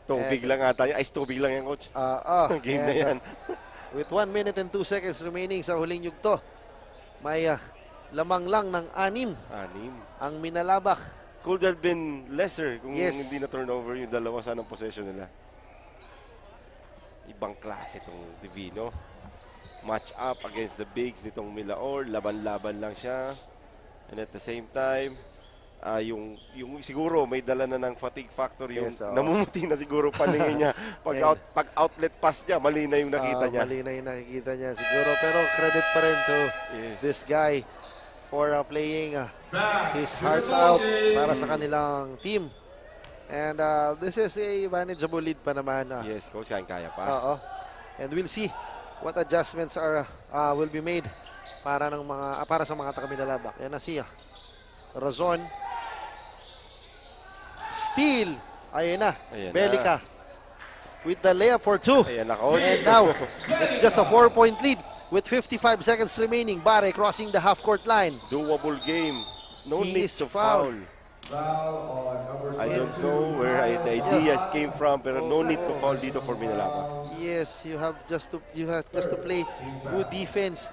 Tubig lang ata. Ice tubig lang yan, coach. Game na yan. With 1 minute and 2 seconds remaining sa huling yugto, may lamang lang ng 6 ang Minalabak. Could have been lesser kung hindi na turnover yung dalawa sa possession nila. Ibang klase itong Divino. Match up against the bigs nitong Milaor. Laban-laban lang siya. And at the same time, yung siguro may dala na ng fatigue factor. Yung namumuti na siguro paningin niya. Pag outlet pass niya, mali na yung nakita niya. Mali na yung nakikita niya siguro. Pero credit pa rin to this guy for playing his hearts out para sa kanilang team. And this is a manageable lead pa naman. Yes, coach, kaya pa. And we'll see what adjustments will be made para sa mga taga-Minalabak. Yan na siya. Razon. Steal. Ayan na. Belica with the layup for 2. Ayan na, coach. And now, it's just a 4-point lead with 55 seconds remaining. Bare crossing the half-court line. Doable game. No He need is to foul. Foul on number 22. I don't know where the ideas came from, pero no need to foul dito for Minalaba. Yes, you have just to play good defense.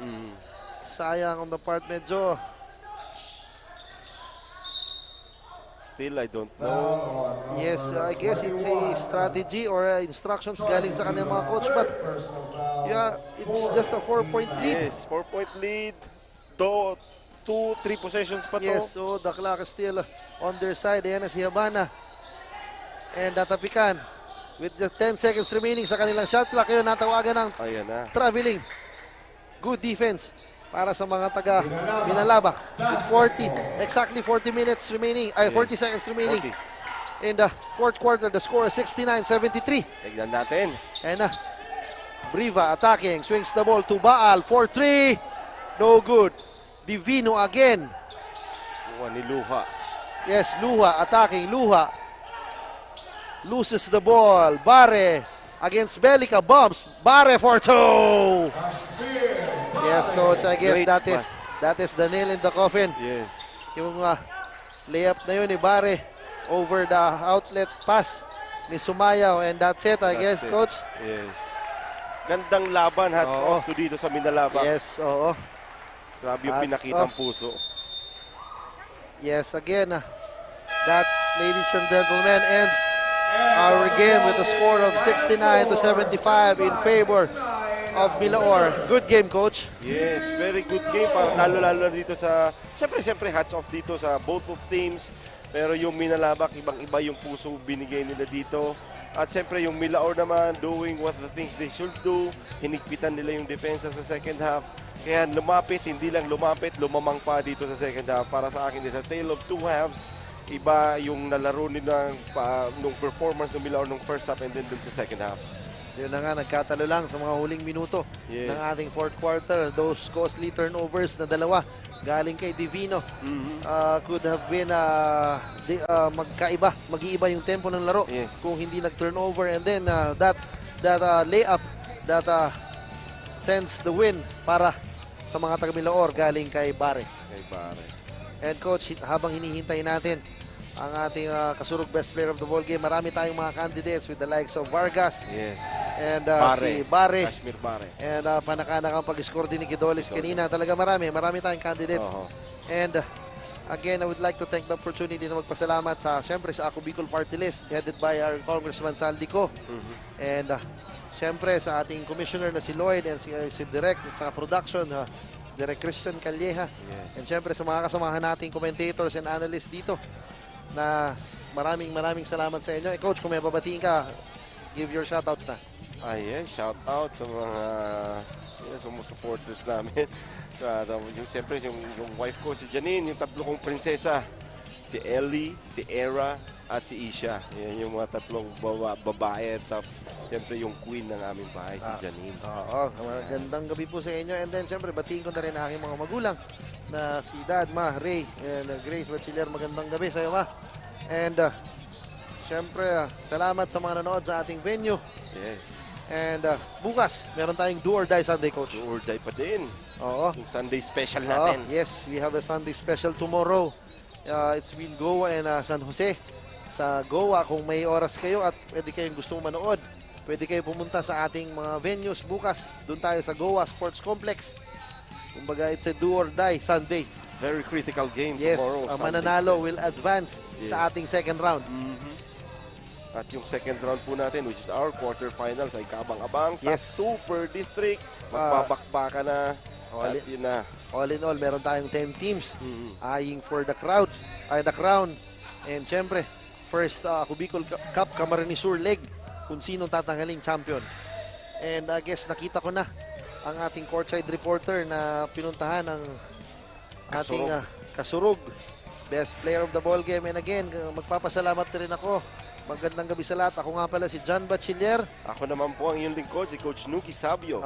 Sayang on the part medyo. Still, I don't know. Yes, I guess it's a strategy or instructions galing sa kanilang mga coach, but yeah, it's just a 4-point lead. Yes, 4-point lead. 2-3 possessions pa to. Yes, so the clock is still on their side. Ayan na si Habana. And natapikan with just 10 seconds remaining sa kanilang shot clock. Ngayon natawagan ng traveling. Good defense para sa mga taga Minalaba. With exactly 40 minutes remaining, 40 seconds remaining. 40. In the fourth quarter, the score is 69-73. Tignan natin. And Briva attacking, swings the ball to Baal for 3. No good. Divino again. Ni Luha. Yes, Luha attacking. Luha loses the ball. Bare against Belica, bumps. Bare for 2. Yes, coach. I guess that is the nail in the coffin. Yes. Yung layup na yun ni Bare over the outlet pass ni Sumayaw, and that's it, I guess, coach. Yes. Gandang laban, hats off to dito sa Minalaba. Yes, oo. Grabe yung pinakitang puso. Yes, again, that, ladies and gentlemen, ends our game with a score of 69-75 in favor of Milaor. Good game, coach. Yes, very good game. Lalo-lalo dito sa, siyempre hats off dito sa both of teams. Pero yung Minalabak, ibang-iba yung puso binigay nila dito. At siyempre yung Milaor naman doing what the things they should do. Hinigpitan nila yung depensa sa second half. Kaya lumapit, hindi lang lumapit, lumamang pa dito sa second half. Para sa akin, it's a tale of two halves. Iba yung nalaro nila nung performance ng Milaor nung first half and then dun sa second half. Yun na nga, nagkatalo lang sa mga huling minuto ng ating fourth quarter. Those costly turnovers na dalawa galing kay Divino could have been mag-iiba yung tempo ng laro kung hindi nag-turnover. And then that layup that sends the win para sa mga taga-Milaor galing kay Bare. And coach, habang hinihintay natin ang ating kasurug best player of the ball game, marami tayong mga candidates with the likes of Vargas and si Bare, Kashmir Bare, and panakanakang pag-score din ni Kidolis kanina. Talaga marami tayong candidates. And again, I would like to take the opportunity na magpasalamat siyempre sa Ako Bicol Party List headed by our Congressman Saldico. And siyempre sa ating commissioner na si Lloyd and si Direk sa production, Direk Christian Calleja. And siyempre sa mga kasamahan nating commentators and analysts dito, na maraming salamat sa inyo. Coach, kung may babatiin ka, give your shoutouts na. Shoutout sa mga supporters namin. Siyempre, yung wife ko, si Janine, yung tatlo kong prinsesa, si Ellie, si Era, at si Isha. Yan yung mga tatlong babae. At siyempre, yung queen ng aming bahay, si Janine. Magandang gabi po sa inyo. And then, siyempre, batiin ko na rin ang aking mga magulang na si Dad, Ma, Ray, and Grace Bachiller. Magandang gabi sa iyo, Ma. And siyempre, salamat sa mga nanood sa ating venue. Yes. And bukas, meron tayong Do or Die Sunday, Coach. Do or Die pa din. Oo. Yung Sunday special natin. Yes, we have a Sunday special tomorrow. It's between Goa and San Jose. Sa Goa, kung may oras kayo at pwede kayong gustong manood, pwede kayo pumunta sa ating mga venues bukas. Doon tayo sa Goa Sports Complex. Kumbaga, it's a Do or Die Sunday. Very critical game Yes, tomorrow. mananalo will advance sa ating second round. At yung second round po natin, which is our quarterfinals, ay kabang-abang. Yes. Top 2 per district. Magbabakbaka na. At yun na. All in all, meron tayong 10 teams eyeing for the crown. And syempre, first Ako Bicol Cup Camarines Sur leg, kung sinong tatanghaling champion. And I guess nakita ko na ang ating courtside reporter na pinuntahan ng ating kasurug best player of the ball game. And again, magpapasalamat rin ako. Magandang gabi sa lahat. Ako nga pala si John Bachiller. Ako naman po ang iyong lingkod, si Coach Nuki Sabio.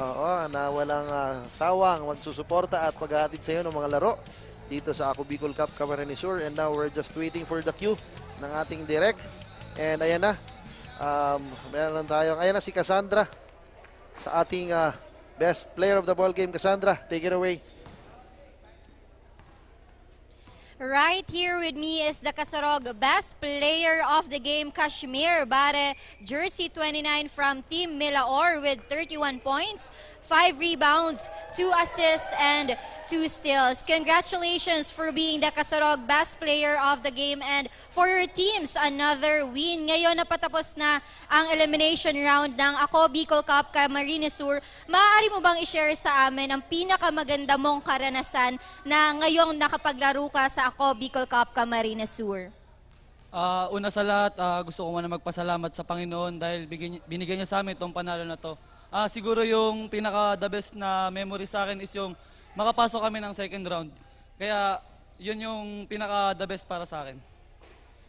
Na walang sawang magsusuporta at maghahatid sa iyo ng mga laro dito sa Ako Bicol Cup Camarines Sur. And now we're just waiting for the cue ng ating direct. And ayan na. Meron tayong, ayan na si Cassandra sa ating best player of the ball game. Cassandra, take it away. Right here with me is the Kasarog Best Player of the Game, Kashmir Bare, jersey 29 from Team Milaor with 31 points, 5 rebounds, 2 assists, and 2 steals. Congratulations for being the Kasarog Best Player of the Game, and for your teams, another win. Ngayon napatapos na ang elimination round ng Ako Bicol Cup Camarines Sur. Maaari mo bang i-share sa amin ang pinakamaganda mong karanasan na ngayong nakapaglaro ka sa Ako Bicol Cup Camarines Sur? Una sa lahat, gusto ko muna magpasalamat sa Panginoon dahil binigyan niya sa amin itong panalo na to. Siguro yung pinaka-the best na memory sa akin is yung makapasok kami ng second round. Kaya yun yung pinaka-the best para sa akin.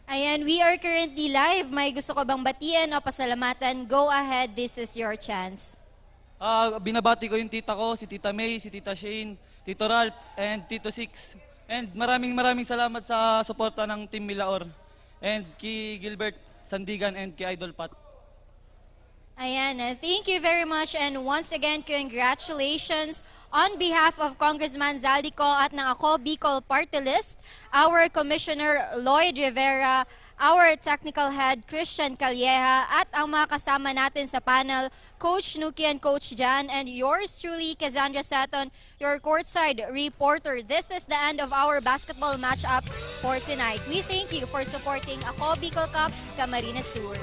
Ayan, we are currently live. May gusto ko bang batiin o pasalamatan? Go ahead, this is your chance. Binabati ko yung tita ko, si Tita May, si Tita Shane, Tito Ralph, and Tito Six. And maraming salamat sa suporta ng Team Milaor. And kay Gilbert Sandigan and kay Idol Pat. Ayan, thank you very much, and once again, congratulations on behalf of Congressman Zaldico at ng Ako Bicol Party List, our Commissioner Lloyd Rivera, our Technical Head Christian Calleja, at ang mga kasama natin sa panel, Coach Nuki and Coach Jan, and yours truly, Cassandra Saton, your courtside reporter. This is the end of our basketball matchups for tonight. We thank you for supporting Ako Bicol Cup Camarines Sur.